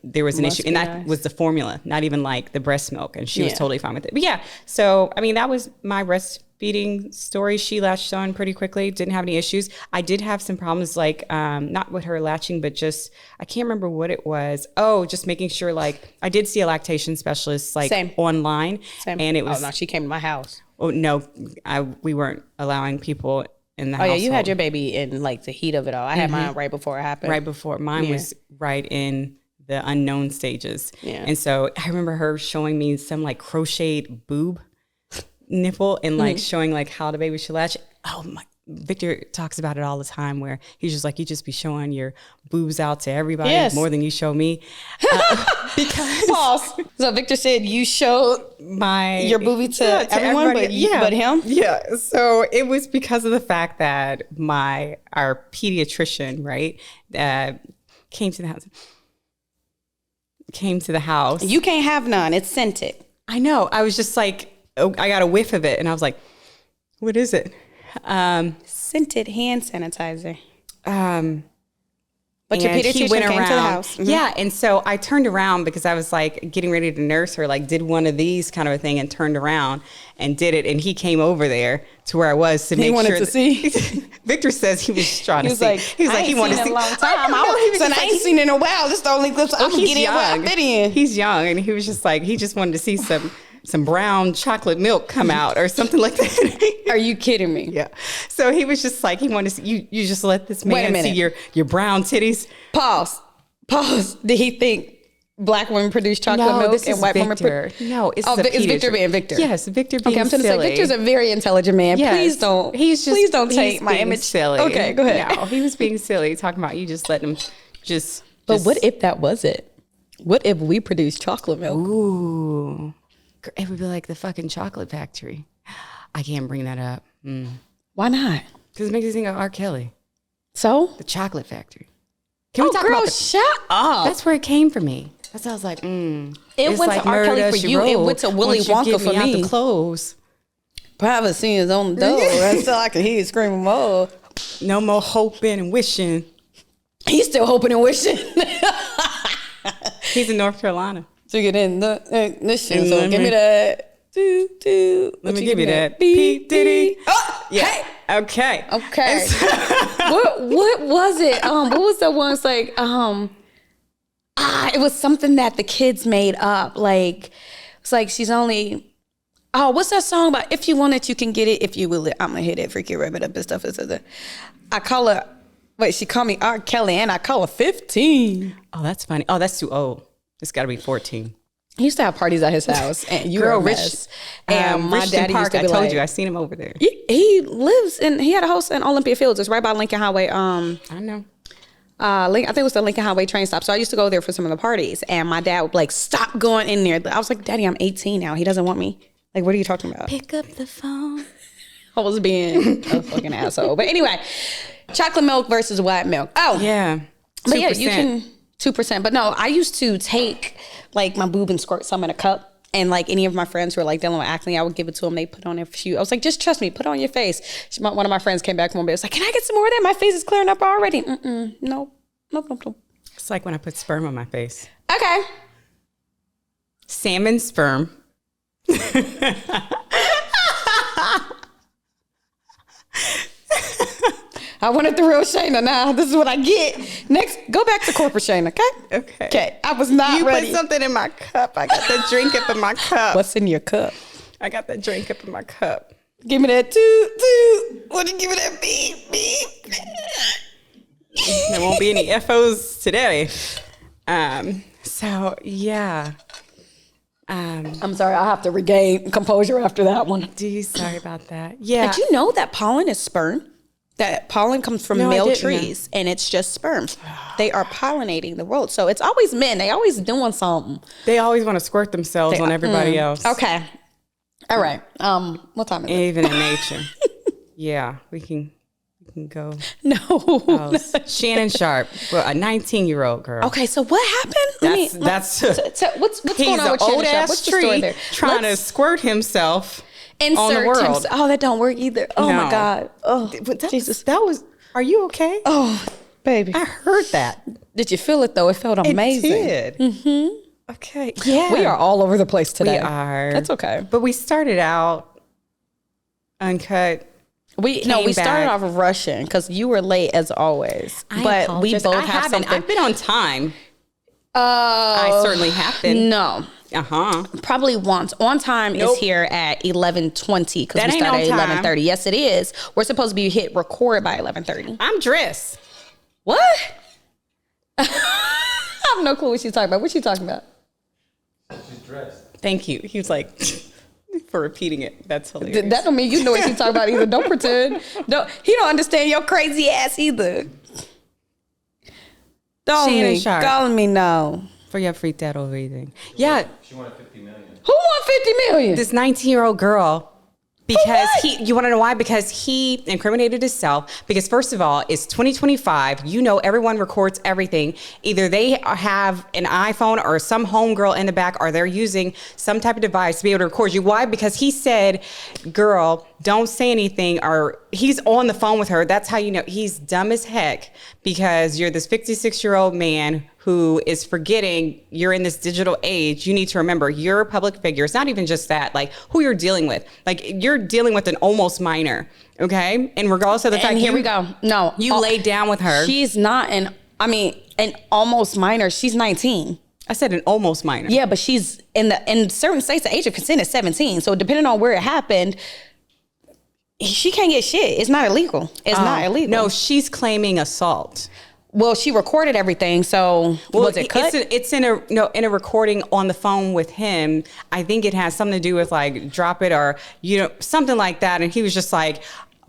Speaker 1: there was an issue. And that was the formula, not even like the breast milk. And she was totally fine with it. But yeah, so I mean, that was my breastfeeding story. She latched on pretty quickly, didn't have any issues. I did have some problems, like not with her latching, but just, I can't remember what it was. Oh, just making sure, like, I did see a lactation specialist like online.
Speaker 2: Same.
Speaker 1: And it was,
Speaker 2: no, she came to my house.
Speaker 1: Oh no, we weren't allowing people in the
Speaker 2: Oh
Speaker 1: household.
Speaker 2: yeah, you had your baby in like the heat of it all. I had mine right before it happened.
Speaker 1: Right before. Mine was right in the unknown stages. Yeah. And so I remember her showing me some like crocheted boob nipple and like showing like how the baby should latch. Oh Victor talks about it all the time where he's just like, you just be showing your boobs out to everybody more than you show me. Because
Speaker 2: Pause. So Victor said you showed your boobie to everyone, but him?
Speaker 1: Yeah. So it was because of the fact that our pediatrician, right, came to the house.
Speaker 2: You can't have none. It's scented.
Speaker 1: I know. I was just like, I got a whiff of it and I was like, what is it?
Speaker 2: Scented hand sanitizer. But
Speaker 1: your
Speaker 2: pediatrician came to the house.
Speaker 1: Mm-hmm. Yeah. And so I turned around because I was like getting ready to nurse her, like did one of these kind of a thing and turned around and did it. And he came over there to where I was to make sure.
Speaker 2: He wanted to see.
Speaker 1: Victor says he was trying to see.
Speaker 2: He was like, he wanted to see. A long time. I ain't seen it in a while. This is the only clips I'm getting where I fit in.
Speaker 1: He's young. And he was just like, he just wanted to see some brown chocolate milk come out or something like that.
Speaker 2: Are you kidding me?
Speaker 1: Yeah. So he was just like, he wanted to see, you just let this man see your brown titties.
Speaker 2: Pause. Did he think black women produce chocolate milk and white women produce?
Speaker 1: No, it's
Speaker 2: Victor being Victor.
Speaker 1: Yes, Victor being silly.
Speaker 2: I'm going to say Victor's a very intelligent man.
Speaker 1: Yes.
Speaker 2: Please don't take my image.
Speaker 1: Silly.
Speaker 2: Okay, go ahead.
Speaker 1: No, he was being silly, talking about you just letting him just.
Speaker 2: But what if that was it? What if we produce chocolate milk?
Speaker 1: Ooh. It would be like the fucking chocolate factory. I can't bring that up.
Speaker 2: Why not?
Speaker 1: Because it makes you think of R. Kelly.
Speaker 2: So?
Speaker 1: The chocolate factory. Can we talk about
Speaker 2: shut up.
Speaker 1: That's where it came for me. That's how I was like,
Speaker 2: It went to R. Kelly for you. It went to Willy Wonka for me.
Speaker 1: The clothes.
Speaker 2: Privacy is on the door. That's all I can hear you screaming, more.
Speaker 1: No more hoping and wishing.
Speaker 2: He's still hoping and wishing.
Speaker 1: He's in North Carolina.
Speaker 2: To get in the ignition. So give me that.
Speaker 1: Let me give you that. P. Diddy.
Speaker 2: Oh,
Speaker 1: yeah.
Speaker 2: Hey.
Speaker 1: Okay.
Speaker 2: What was it? What was the one? It's like, it was something that the kids made up. Like, it's like she's only. Oh, what's that song about? If you want it, you can get it. If you will it, I'm gonna hit it. Freaky rabbit up and stuff. I call her. Wait, she called me R. Kelly, and I call her 15.
Speaker 1: Oh, that's funny. Oh, that's too old. It's got to be 14.
Speaker 2: He used to have parties at his house, and you were a mess. And my daddy used to be
Speaker 1: I told you, I seen him over there.
Speaker 2: He lives in. He had a house in Olympia Fields. It's right by Lincoln Highway.
Speaker 1: I know.
Speaker 2: I think it was the Lincoln Highway train stop. So I used to go there for some of the parties, and my dad would be like, "Stop going in there." I was like, "Daddy, I'm 18 now. He doesn't want me." Like, what are you talking about?
Speaker 1: Pick up the phone.
Speaker 2: I was being a fucking asshole. But anyway, chocolate milk versus white milk. Oh
Speaker 1: yeah, 2%.
Speaker 2: But yeah, you can 2%. But no, I used to take like my boob and squirt some in a cup. And like any of my friends who were like dealing with acne, I would give it to them. They put on their shoe. I was like, just trust me, put it on your face. One of my friends came back one day. Was like, can I get some more of that? My face is clearing up already. Nope.
Speaker 1: It's like when I put sperm on my face.
Speaker 2: Okay.
Speaker 1: Salmon sperm.
Speaker 2: I wanted the real Shayna. Now this is what I get. Next, go back to corporate Shayna. Okay. I was not ready.
Speaker 1: You put something in my cup. I got the drink up in my cup.
Speaker 2: What's in your cup?
Speaker 1: I got that drink up in my cup.
Speaker 2: Give me that toot. What you give me that beep?
Speaker 1: There won't be any FOs today. So yeah.
Speaker 2: I'm sorry. I'll have to regain composure after that one.
Speaker 1: Sorry about that. Yeah.
Speaker 2: Did you know that pollen is sperm? That pollen comes from male trees, and it's just sperm. They are pollinating the world. So it's always men. They always doing something.
Speaker 1: They always want to squirt themselves on everybody else.
Speaker 2: Okay. All right. What time is it?
Speaker 1: Even in nature. Yeah, we can go.
Speaker 2: No.
Speaker 1: Shannon Sharpe, a 19-year-old girl.
Speaker 2: Okay, so what happened?
Speaker 1: That's
Speaker 2: what's going on with Shannon Sharpe? What's the story there?
Speaker 1: Trying to squirt himself.
Speaker 2: Insert himself. Oh, that don't work either. Oh my God. Oh, Jesus.
Speaker 1: Are you okay?
Speaker 2: Oh, baby.
Speaker 1: I heard that.
Speaker 2: Did you feel it though? It felt amazing.
Speaker 1: It did. Mm-hmm. Okay. Yeah.
Speaker 2: We are all over the place today.
Speaker 1: We are.
Speaker 2: That's okay.
Speaker 1: But we started out uncut.
Speaker 2: We started off rushing because you were late as always. But we both have something.
Speaker 1: I've been on time. I certainly have been.
Speaker 2: No. Probably once. On time is here at 11:20 because we started at 11:30. Yes, it is. We're supposed to be hit record by 11:30.
Speaker 1: I'm dressed.
Speaker 2: What? I have no clue what she's talking about. What she talking about?
Speaker 3: She's dressed.
Speaker 1: Thank you. He was like, for repeating it. That's hilarious.
Speaker 2: That don't mean you know what she's talking about either. Don't pretend. He don't understand your crazy ass either. Don't
Speaker 1: Shannon
Speaker 2: me.
Speaker 1: Sharpe.
Speaker 2: Calling me no.
Speaker 1: For your freaked out over anything. Yeah.
Speaker 3: She wanted 50 million.
Speaker 2: Who won 50 million?
Speaker 1: This 19-year-old girl. Because you want to know why? Because he incriminated himself. Because first of all, it's 2025. You know, everyone records everything. Either they have an iPhone or some homegirl in the back, or they're using some type of device to be able to record you. Why? Because he said, girl, don't say anything, or he's on the phone with her. That's how you know he's dumb as heck, because you're this 56-year-old man who is forgetting you're in this digital age. You need to remember you're a public figure. It's not even just that, like who you're dealing with. Like you're dealing with an almost minor, okay? And regardless of the fact,
Speaker 2: and here we go. No,
Speaker 1: you laid down with her.
Speaker 2: She's not an almost minor. She's 19.
Speaker 1: I said an almost minor.
Speaker 2: Yeah, but she's in certain states, the age of consent is 17. So depending on where it happened, she can't get shit. It's not illegal. It's not illegal.
Speaker 1: No, she's claiming assault.
Speaker 2: Well, she recorded everything, so was it cut?
Speaker 1: It's in a recording on the phone with him. I think it has something to do with like drop it or something like that. And he was just like,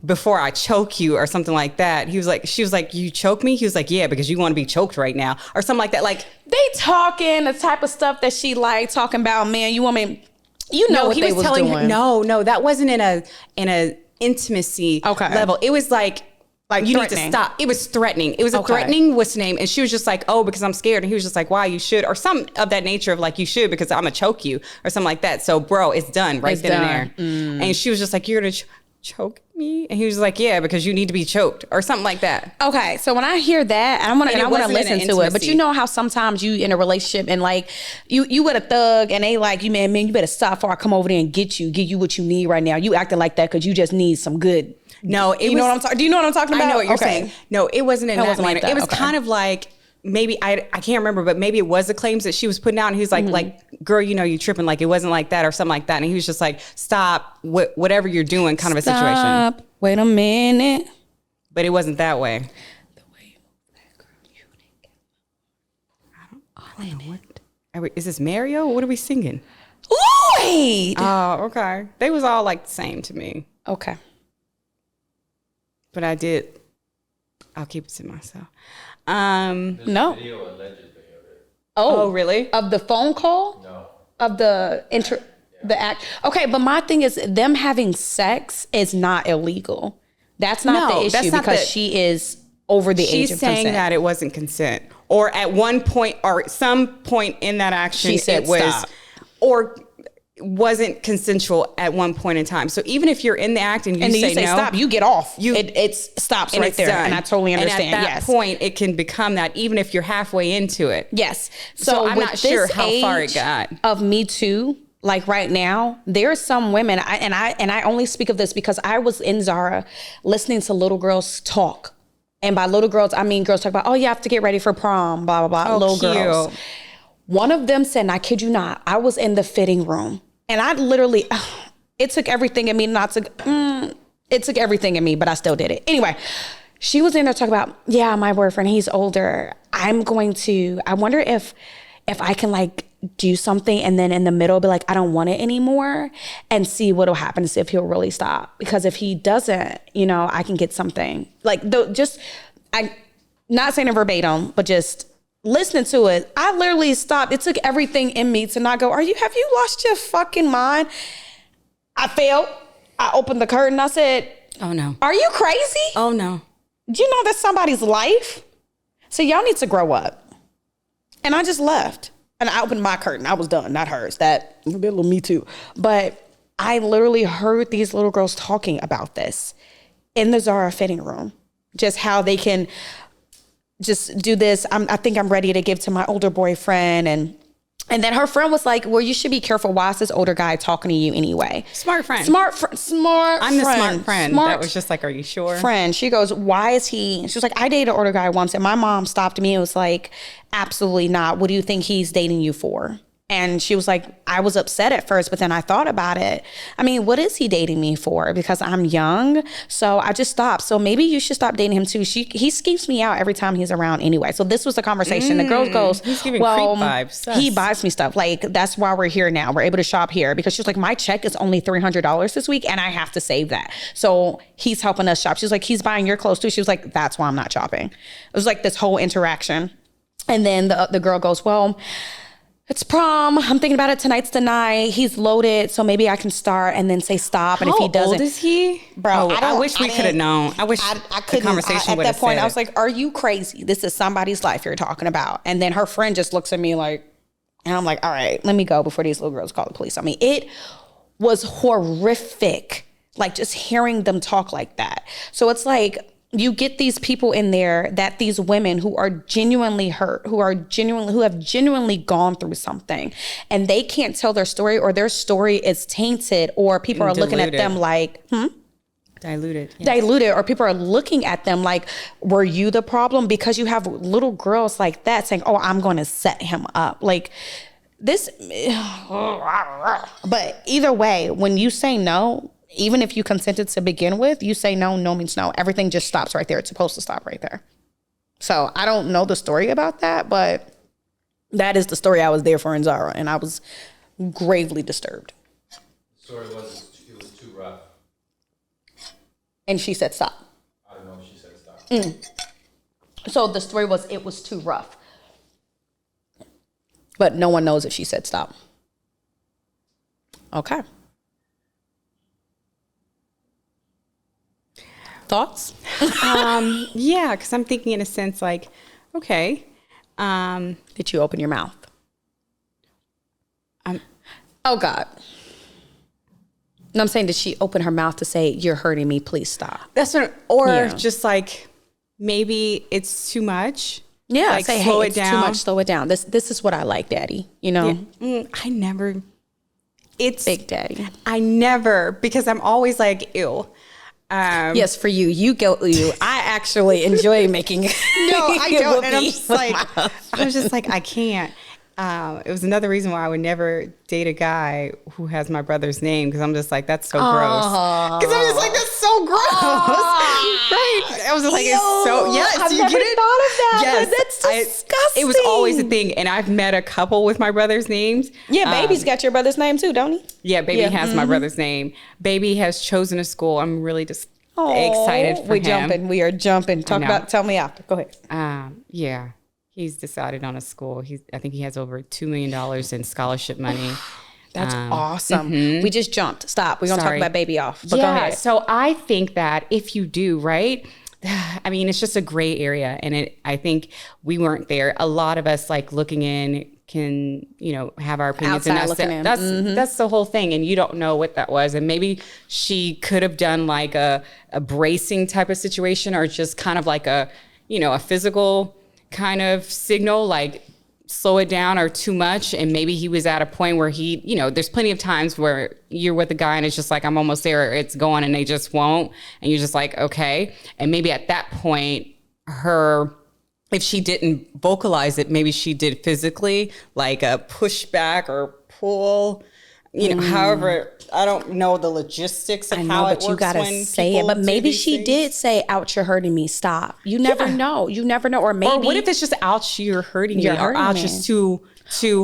Speaker 1: before I choke you or something like that. She was like, you choke me? He was like, yeah, because you want to be choked right now or something like that. Like
Speaker 2: they talking the type of stuff that she like talking about. Man, you want me? You know what he was telling doing.
Speaker 1: Her. No, that wasn't in a intimacy level. It was like you need to stop. It was threatening. It was a threatening what's the name? And she was just like, oh, because I'm scared. And he was just like, why you should, or some of that nature of like, you should, because I'm gonna choke you or something like that. So bro, it's done right then and there. And she was just like, you're gonna choke me? And he was like, yeah, because you need to be choked or something like that.
Speaker 2: Okay. So when I hear that, I want to listen to it. But you know how sometimes you in a relationship and like you with a thug and they like, you man, you better stop before I come over there and give you what you need right now. You acting like that because you just need some good.
Speaker 1: No,
Speaker 2: do you know what I'm talking about?
Speaker 1: I know what you're saying. No, it wasn't in that manner.
Speaker 2: Like that.
Speaker 1: It was kind of like, maybe I can't remember, but maybe it was the claims that she was putting out. And he was like, girl, you tripping. Like it wasn't like that or something like that. And he was just like, stop whatever you're doing, kind of a situation.
Speaker 2: Wait a minute.
Speaker 1: But it wasn't that way.
Speaker 2: The way you move that girl, you didn't get
Speaker 1: I don't know what. Is this Mario? What are we singing?
Speaker 2: Lloyd!
Speaker 1: Oh, okay. They was all like the same to me.
Speaker 2: Okay.
Speaker 1: But I'll keep it to myself.
Speaker 2: No.
Speaker 3: Video allegedly of it.
Speaker 1: Oh, really?
Speaker 2: Of the phone call?
Speaker 3: No.
Speaker 2: Of the act. Okay, but my thing is them having sex is not illegal. That's not the issue because she is over the age of consent.
Speaker 1: She's saying that it wasn't consent. Or at one point or some point in that action
Speaker 2: she said
Speaker 1: it was
Speaker 2: stop.
Speaker 1: Or wasn't consensual at one point in time. So even if you're in the act and you say no,
Speaker 2: stop, you get off. It stops right there.
Speaker 1: Done.
Speaker 2: And I totally understand.
Speaker 1: And at that point, it can become that even if you're halfway into it.
Speaker 2: Yes.
Speaker 1: So I'm not sure how far it got.
Speaker 2: Of Me Too, like right now, there are some women, and I only speak of this because I was in Zara listening to little girls talk. And by little girls, I mean girls talk about, oh, you have to get ready for prom, blah, blah, blah.
Speaker 1: Oh,
Speaker 2: little
Speaker 1: cute.
Speaker 2: Girls. One of them said, and I kid you not, I was in the fitting room. And I literally, it took everything in me it took everything in me, but I still did it. Anyway, she was in there talking about, yeah, my boyfriend, he's older. I wonder if I can like do something and then in the middle be like, I don't want it anymore and see what'll happen to see if he'll really stop. Because if he doesn't, I can get something. Like I'm not saying it verbatim, but just listening to it, I literally stopped. It took everything in me to not go, have you lost your fucking mind? I failed. I opened the curtain. I said,
Speaker 1: oh no.
Speaker 2: Are you crazy?
Speaker 1: Oh no.
Speaker 2: Do you know that's somebody's life? So y'all need to grow up. And I just left. And I opened my curtain. I was done, not hers. That a little Me Too. But I literally heard these little girls talking about this in the Zara fitting room. Just how they can just do this. I think I'm ready to give to my older boyfriend. And then her friend was like, well, you should be careful. Why is this older guy talking to you anyway?
Speaker 1: Smart friend.
Speaker 2: Smart friend.
Speaker 1: I'm the smart friend. That was just like, are you sure?
Speaker 2: Friend. She goes, why is he? She was like, I dated an older guy once and my mom stopped me and was like, absolutely not. What do you think he's dating you for? And she was like, I was upset at first, but then I thought about it. I mean, what is he dating me for? Because I'm young. So I just stopped. So maybe you should stop dating him too. He skeeps me out every time he's around anyway. So this was the conversation. The girl goes,
Speaker 1: he's giving
Speaker 2: well,
Speaker 1: creep vibes.
Speaker 2: he buys me stuff. Like, that's why we're here now. We're able to shop here. Because she's like, my check is only $300 this week and I have to save that. So he's helping us shop. She's like, he's buying your clothes too. She was like, that's why I'm not shopping. It was like this whole interaction. And then the girl goes, well, it's prom. I'm thinking about it. Tonight's the night. He's loaded, so maybe I can start and then say stop. And if he doesn't,
Speaker 1: how old is he?
Speaker 2: Bro,
Speaker 1: I wish we could have known. I wish
Speaker 2: I
Speaker 1: the
Speaker 2: couldn't.
Speaker 1: conversation
Speaker 2: At that point,
Speaker 1: said
Speaker 2: I was like, "Are you crazy? This is somebody's life you're talking about." And then her friend just looks at me like, and I'm like, "All right, let me go before these little girls call the police on me." It was horrific, like just hearing them talk like that. So it's like, you get these people in there, that these women who are genuinely hurt, who have genuinely gone through something, and they can't tell their story, or their story is tainted, or people are looking at them like,
Speaker 1: diluted,
Speaker 2: or people are looking at them like, were you the problem? Because you have little girls like that saying, oh, I'm going to set him up. Like this. But either way, when you say no, even if you consented to begin with, you say no, no means no. Everything just stops right there. It's supposed to stop right there. So I don't know the story about that, but that is the story I was there for in Zara, and I was gravely disturbed.
Speaker 3: The story was it was too rough.
Speaker 2: And she said stop.
Speaker 3: I don't know if she said stop.
Speaker 2: So the story was it was too rough. But no one knows if she said stop. Okay. Thoughts?
Speaker 1: Yeah, because I'm thinking in a sense like, okay.
Speaker 2: Did you open your mouth? Oh, God. No, I'm saying, did she open her mouth to say, you're hurting me, please stop?
Speaker 1: That's what, or just like, maybe it's too much.
Speaker 2: Yeah,
Speaker 1: like,
Speaker 2: say,
Speaker 1: slow
Speaker 2: hey,
Speaker 1: it
Speaker 2: it's
Speaker 1: down.
Speaker 2: too much, slow it down. This is what I like, Daddy. You know?
Speaker 1: Yeah. I never, it's.
Speaker 2: Big Daddy.
Speaker 1: I never, because I'm always like, ew.
Speaker 2: Yes, for you. You go, you. I actually enjoy making.
Speaker 1: No, I don't. And I was just like, I can't. It was another reason why I would never date a guy who has my brother's name, because I'm just like, that's so gross. Because I'm just like, that's so gross. Right? I was just like, it's so, yes,
Speaker 2: I've
Speaker 1: you
Speaker 2: never
Speaker 1: get it?
Speaker 2: thought of that.
Speaker 1: Yes.
Speaker 2: That's disgusting.
Speaker 1: It was always a thing. And I've met a couple with my brother's names.
Speaker 2: Yeah, Baby's got your brother's name too, don't he?
Speaker 1: Yeah, Baby has my brother's name. Baby has chosen a school. I'm really just excited for him.
Speaker 2: We are jumping. Tell me after. Go ahead.
Speaker 1: Yeah. He's decided on a school. I think he has over $2 million in scholarship money.
Speaker 2: That's awesome. We just jumped. Stop. We're going to talk about Baby off. But go ahead.
Speaker 1: So I think that if you do, right? I mean, it's just a gray area. And I think we weren't there. A lot of us like looking in can, have our opinions.
Speaker 2: Outside
Speaker 1: and
Speaker 2: looking in.
Speaker 1: That's the whole thing. And you don't know what that was. And maybe she could have done like a bracing type of situation, or just kind of like a physical kind of signal, like slow it down or too much. And maybe he was at a point where there's plenty of times where you're with a guy and it's just like, I'm almost there, it's going, and they just won't. And you're just like, okay. And maybe at that point, if she didn't vocalize it, maybe she did physically, like a pushback or pull, however, I don't know the logistics of how it works.
Speaker 2: But you gotta say it. But maybe she did say, "Ouch, you're hurting me. Stop." You never know. You never know. Or maybe.
Speaker 1: Or what if it's just, "Ouch, you're hurting me," or "Ouch, is too."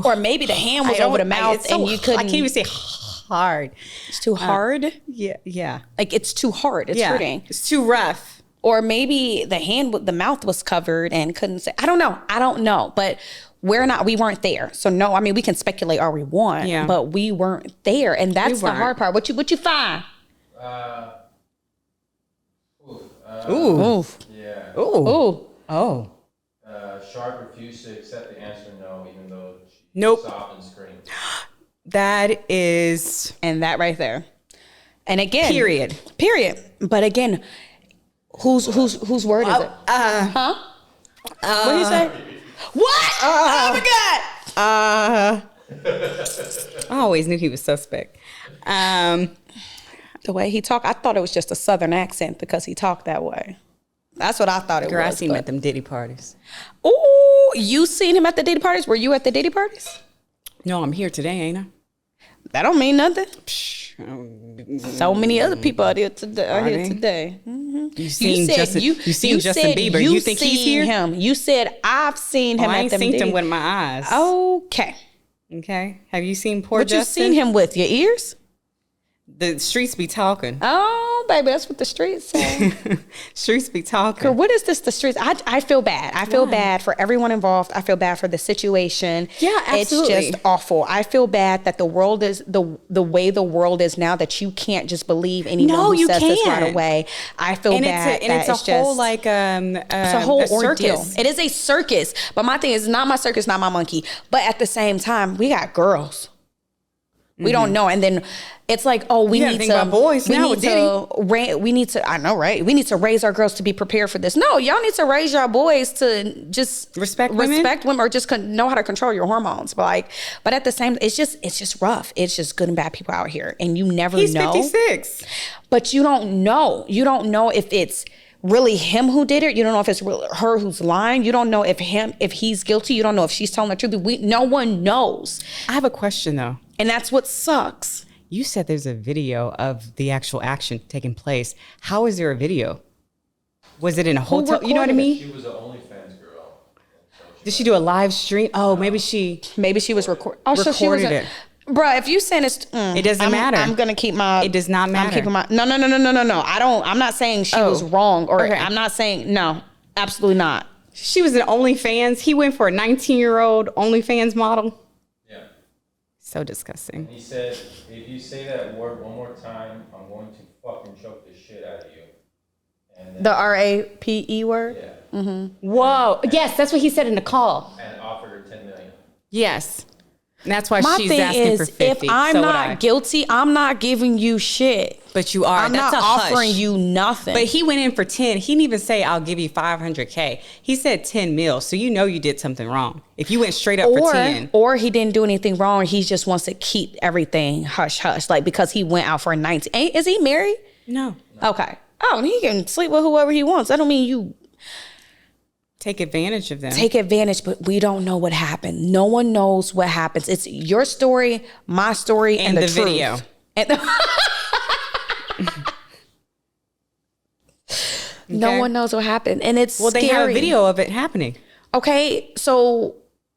Speaker 2: Or maybe the hand was over the mouth and you couldn't.
Speaker 1: I can't even say hard.
Speaker 2: It's too hard.
Speaker 1: Yeah.
Speaker 2: Like it's too hard. It's hurting.
Speaker 1: It's too rough.
Speaker 2: Or maybe the mouth was covered and couldn't say. I don't know. But we weren't there. So no, I mean, we can speculate all we want, but we weren't there. And that's the hard part. What you find?
Speaker 1: Ooh.
Speaker 3: Yeah.
Speaker 1: Ooh. Oh.
Speaker 3: Sharpe refused to accept the answer no, even though she sobbed and screamed.
Speaker 1: That is.
Speaker 2: And that right there. And again.
Speaker 1: Period.
Speaker 2: But again, whose word is it? What did he say? What? I forgot.
Speaker 1: I always knew he was suspect.
Speaker 2: The way he talked, I thought it was just a Southern accent because he talked that way. That's what I thought it was.
Speaker 1: I seen him at them Diddy parties.
Speaker 2: Ooh, you seen him at the Diddy parties? Were you at the Diddy parties?
Speaker 1: No, I'm here today, ain't I?
Speaker 2: That don't mean nothing.
Speaker 1: Psh,
Speaker 2: So many other people are here today.
Speaker 1: You seen Justin Bieber? You think he's here?
Speaker 2: Him. You said I've seen him.
Speaker 1: I
Speaker 2: at
Speaker 1: ain't
Speaker 2: them
Speaker 1: seen him
Speaker 2: dates.
Speaker 1: with my eyes.
Speaker 2: Okay.
Speaker 1: Okay. Have you seen poor
Speaker 2: What
Speaker 1: Justin?
Speaker 2: you seen him with? Your ears?
Speaker 1: The streets be talking.
Speaker 2: Oh, baby, that's what the streets say.
Speaker 1: Streets be talking.
Speaker 2: What is this? The streets? I feel bad. I feel bad for everyone involved. I feel bad for the situation.
Speaker 1: Yeah, absolutely.
Speaker 2: It's just awful. I feel bad that the world is the way the world is now, that you can't just believe anyone who says this right away. I feel bad.
Speaker 1: It's a whole like
Speaker 2: it's a whole ordeal.
Speaker 1: circus.
Speaker 2: It is a circus. But my thing is, not my circus, not my monkey. But at the same time, we got girls. We don't know. And then it's like, oh, we need to,
Speaker 1: boys
Speaker 2: we
Speaker 1: now
Speaker 2: need to, I know, right? We need to raise our girls to be prepared for this. No, y'all need to raise your boys to just
Speaker 1: respect women
Speaker 2: or just know how to control your hormones. But at the same, it's just rough. It's just good and bad people out here. And you never know.
Speaker 1: He's 56.
Speaker 2: But you don't know. You don't know if it's really him who did it. You don't know if it's her who's lying. You don't know if he's guilty. You don't know if she's telling the truth. No one knows.
Speaker 1: I have a question though.
Speaker 2: And that's what sucks.
Speaker 1: You said there's a video of the actual action taking place. How is there a video? Was it in a hotel? You know what I mean?
Speaker 3: She was an OnlyFans girl.
Speaker 1: Did she do a live stream? Oh, maybe she
Speaker 2: was recording. Oh, so she was
Speaker 1: it.
Speaker 2: Bruh, if you saying it's,
Speaker 1: it doesn't matter.
Speaker 2: I'm gonna keep my.
Speaker 1: It does not matter.
Speaker 2: I'm keeping my. No. I'm not saying she was wrong, or okay. I'm not saying no. Absolutely not.
Speaker 1: She was an OnlyFans. He went for a 19-year-old OnlyFans model.
Speaker 3: Yeah.
Speaker 1: So disgusting.
Speaker 3: He said, if you say that word one more time, I'm going to fucking choke the shit out of you. And
Speaker 2: the RAPE word?
Speaker 3: Yeah.
Speaker 2: Mm-hmm.
Speaker 1: Whoa. Yes, that's what he said in the call.
Speaker 3: And offered her $10 million.
Speaker 1: Yes. And that's why
Speaker 2: My
Speaker 1: she's
Speaker 2: thing
Speaker 1: asking
Speaker 2: is,
Speaker 1: for 50.
Speaker 2: if I'm not guilty, I'm not giving you shit.
Speaker 1: But you are.
Speaker 2: I'm
Speaker 1: That's
Speaker 2: not
Speaker 1: a
Speaker 2: offering
Speaker 1: hush.
Speaker 2: you nothing.
Speaker 1: But he went in for 10. He didn't even say, I'll give you $500K. He said 10 mil. So you know you did something wrong. If you went straight up for 10.
Speaker 2: Or he didn't do anything wrong. He just wants to keep everything hush hush. Like, because he went out for a 19. Is he married?
Speaker 1: No.
Speaker 2: Okay. Oh, and he can sleep with whoever he wants. I don't mean you
Speaker 1: take advantage of them.
Speaker 2: Take advantage, but we don't know what happened. No one knows what happens. It's your story, my story, and the truth.
Speaker 1: Video.
Speaker 2: And no one knows what happened. And it's scary.
Speaker 1: They have a video of it happening.
Speaker 2: Okay, so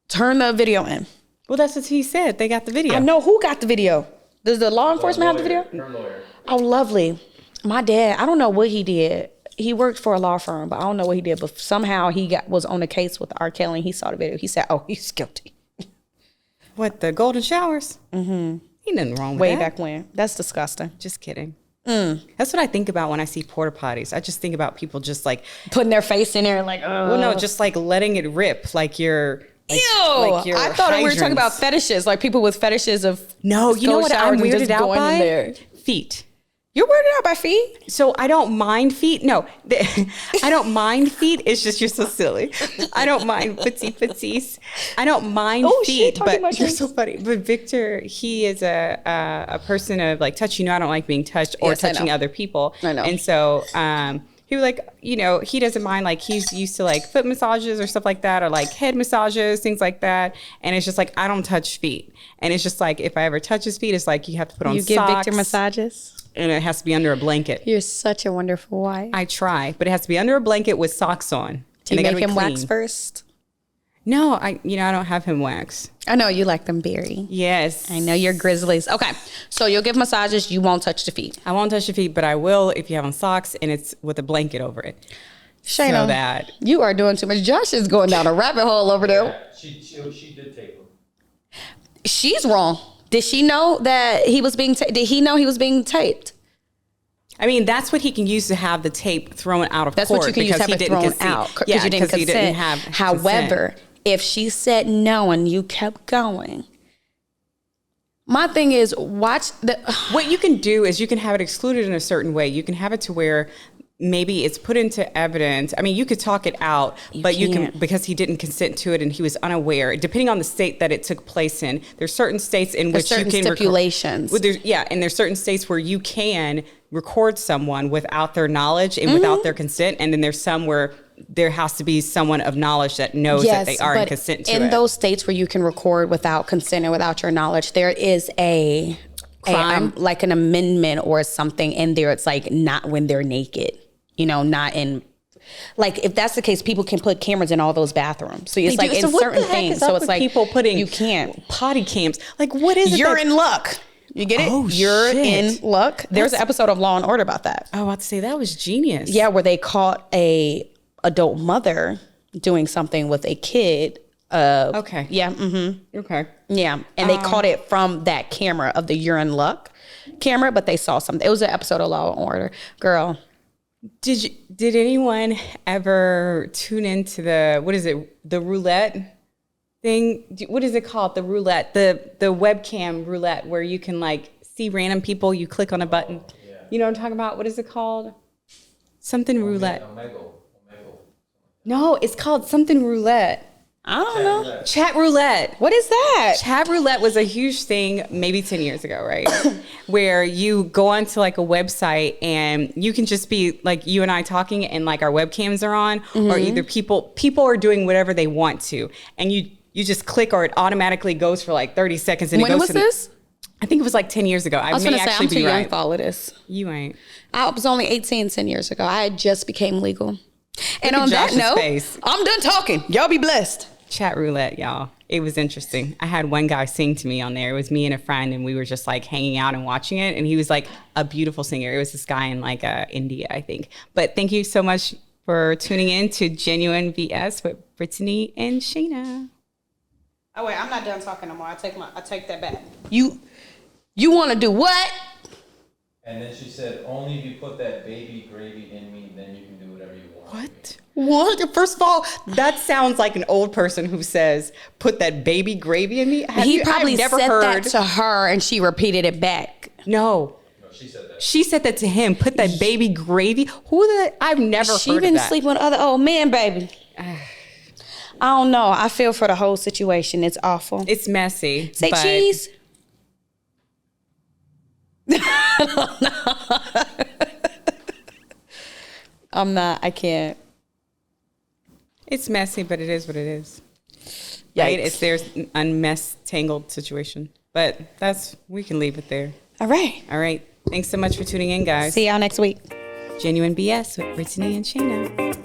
Speaker 2: turn the video in.
Speaker 1: Well, that's what he said. They got the video.
Speaker 2: I know who got the video. Does the law enforcement have the video?
Speaker 3: Her lawyer.
Speaker 2: Oh, lovely. My dad, I don't know what he did. He worked for a law firm, but I don't know what he did. But somehow he was on a case with R. Kelly. And he saw the video. He said, "Oh, he's guilty."
Speaker 1: What, the golden showers? Mm-hmm. Ain't nothing wrong with
Speaker 2: Way
Speaker 1: that.
Speaker 2: back when. That's disgusting.
Speaker 1: Just kidding. That's what I think about when I see porta potties. I just think about people just like
Speaker 2: putting their face in there, like,
Speaker 1: well, no, just like letting it rip, like you're. Like,
Speaker 2: ew!
Speaker 1: like
Speaker 2: I thought we were talking about fetishes, like people with fetishes of.
Speaker 1: No, you know what I'm weirded out by?
Speaker 2: There.
Speaker 1: Feet.
Speaker 2: You're weirded out by feet?
Speaker 1: So I don't mind feet. No, I don't mind feet. It's just you're so silly. I don't mind footsies. I don't mind feet, but you're so funny. But Victor, he is a person of like touch. You know, I don't like being touched or touching other people.
Speaker 2: I know.
Speaker 1: And so he was like, you know, he doesn't mind. Like he's used to like foot massages or stuff like that, or like head massages, things like that. And it's just like I don't touch feet. And it's just like if I ever touch his feet, it's like you have to put on socks.
Speaker 2: You give Victor massages?
Speaker 1: And it has to be under a blanket.
Speaker 2: You're such a wonderful wife.
Speaker 1: I try, but it has to be under a blanket with socks on.
Speaker 2: Do you make him wax first?
Speaker 1: No, I don't have him wax.
Speaker 2: I know you like them berry.
Speaker 1: Yes.
Speaker 2: I know you're grizzlies. Okay, so you'll give massages. You won't touch the feet.
Speaker 1: I won't touch the feet, but I will if you have on socks and it's with a blanket over it.
Speaker 2: Shayna,
Speaker 1: so that
Speaker 2: you are doing too much. Josh is going down a rabbit hole over there.
Speaker 3: Yeah, she did take them.
Speaker 2: She's wrong. Did she know that he was being? Did he know he was being taped?
Speaker 1: I mean, that's what he can use to have the tape thrown out of
Speaker 2: that's
Speaker 1: court.
Speaker 2: That's what you can use to have it thrown out because you didn't consent. However, if she said no and you kept going, my thing is watch the.
Speaker 1: What you can do is you can have it excluded in a certain way. You can have it to where maybe it's put into evidence. I mean, you could talk it out, but you can, because he didn't consent to it and he was unaware, depending on the state that it took place in. There's certain states in which you can
Speaker 2: stipulations.
Speaker 1: And there's certain states where you can record someone without their knowledge and without their consent. And then there's some where there has to be someone of knowledge that knows that they are in consent to it.
Speaker 2: In those states where you can record without consent and without your knowledge, there is a
Speaker 1: crime,
Speaker 2: like an amendment or something in there. It's like not when they're naked, not in. Like if that's the case, people can put cameras in all those bathrooms. So it's like in certain things. So it's like
Speaker 1: people putting
Speaker 2: you can't
Speaker 1: potty cams. Like what is it?
Speaker 2: You're in luck. You get it?
Speaker 1: Oh,
Speaker 2: You're
Speaker 1: shit.
Speaker 2: in luck. There's an episode of Law and Order about that.
Speaker 1: I was about to say that was genius.
Speaker 2: Yeah, where they caught a adult mother doing something with a kid.
Speaker 1: Okay.
Speaker 2: Yeah. Mm-hmm.
Speaker 1: Okay.
Speaker 2: Yeah, and they caught it from that camera of the You're in Luck camera, but they saw something. It was an episode of Law and Order. Girl.
Speaker 1: Did anyone ever tune into the roulette thing? What is it called? The roulette, the webcam roulette, where you can like see random people. You click on a button.
Speaker 3: Yeah.
Speaker 1: You know what I'm talking about? What is it called? Something roulette.
Speaker 3: Omegle.
Speaker 1: No, it's called something roulette.
Speaker 2: I don't know.
Speaker 1: Chat roulette.
Speaker 2: What is that?
Speaker 1: Chat roulette was a huge thing maybe 10 years ago, right? Where you go onto like a website and you can just be like you and I talking and like our webcams are on, or either people are doing whatever they want to, and you just click, or it automatically goes for like 30 seconds and
Speaker 2: When
Speaker 1: it goes
Speaker 2: was this?
Speaker 1: I think it was like 10 years ago.
Speaker 2: I was going to say, I'm too young for all of this.
Speaker 1: You ain't.
Speaker 2: I was only 18 10 years ago. I had just became legal. And
Speaker 1: at
Speaker 2: on that
Speaker 1: Josh's
Speaker 2: note,
Speaker 1: face.
Speaker 2: I'm done talking. Y'all be blessed.
Speaker 1: Chat roulette, y'all. It was interesting. I had one guy sing to me on there. It was me and a friend, and we were just like hanging out and watching it. And he was like a beautiful singer. It was this guy in like India, I think. But thank you so much for tuning in to Genuine B.S. with Brittany and Shayna.
Speaker 2: Oh wait, I'm not done talking no more. I take that back. You want to do what?
Speaker 3: And then she said, only if you put that baby gravy in me, then you can do whatever you want.
Speaker 1: What? What? First of all, that sounds like an old person who says, put that baby gravy in me.
Speaker 2: He probably said that to her and she repeated it back.
Speaker 1: No.
Speaker 3: No, she said that.
Speaker 1: She said that to him. Put that baby gravy. I've never heard of that.
Speaker 2: She been sleeping with other old men, baby. I don't know. I feel for the whole situation. It's awful.
Speaker 1: It's messy.
Speaker 2: Say cheese. I'm not. I can't.
Speaker 1: It's messy, but it is what it is. Right? There's an untangled situation. But we can leave it there.
Speaker 2: All right.
Speaker 1: All right. Thanks so much for tuning in, guys.
Speaker 2: See y'all next week.
Speaker 1: Genuine BS with Brittany and Shayna.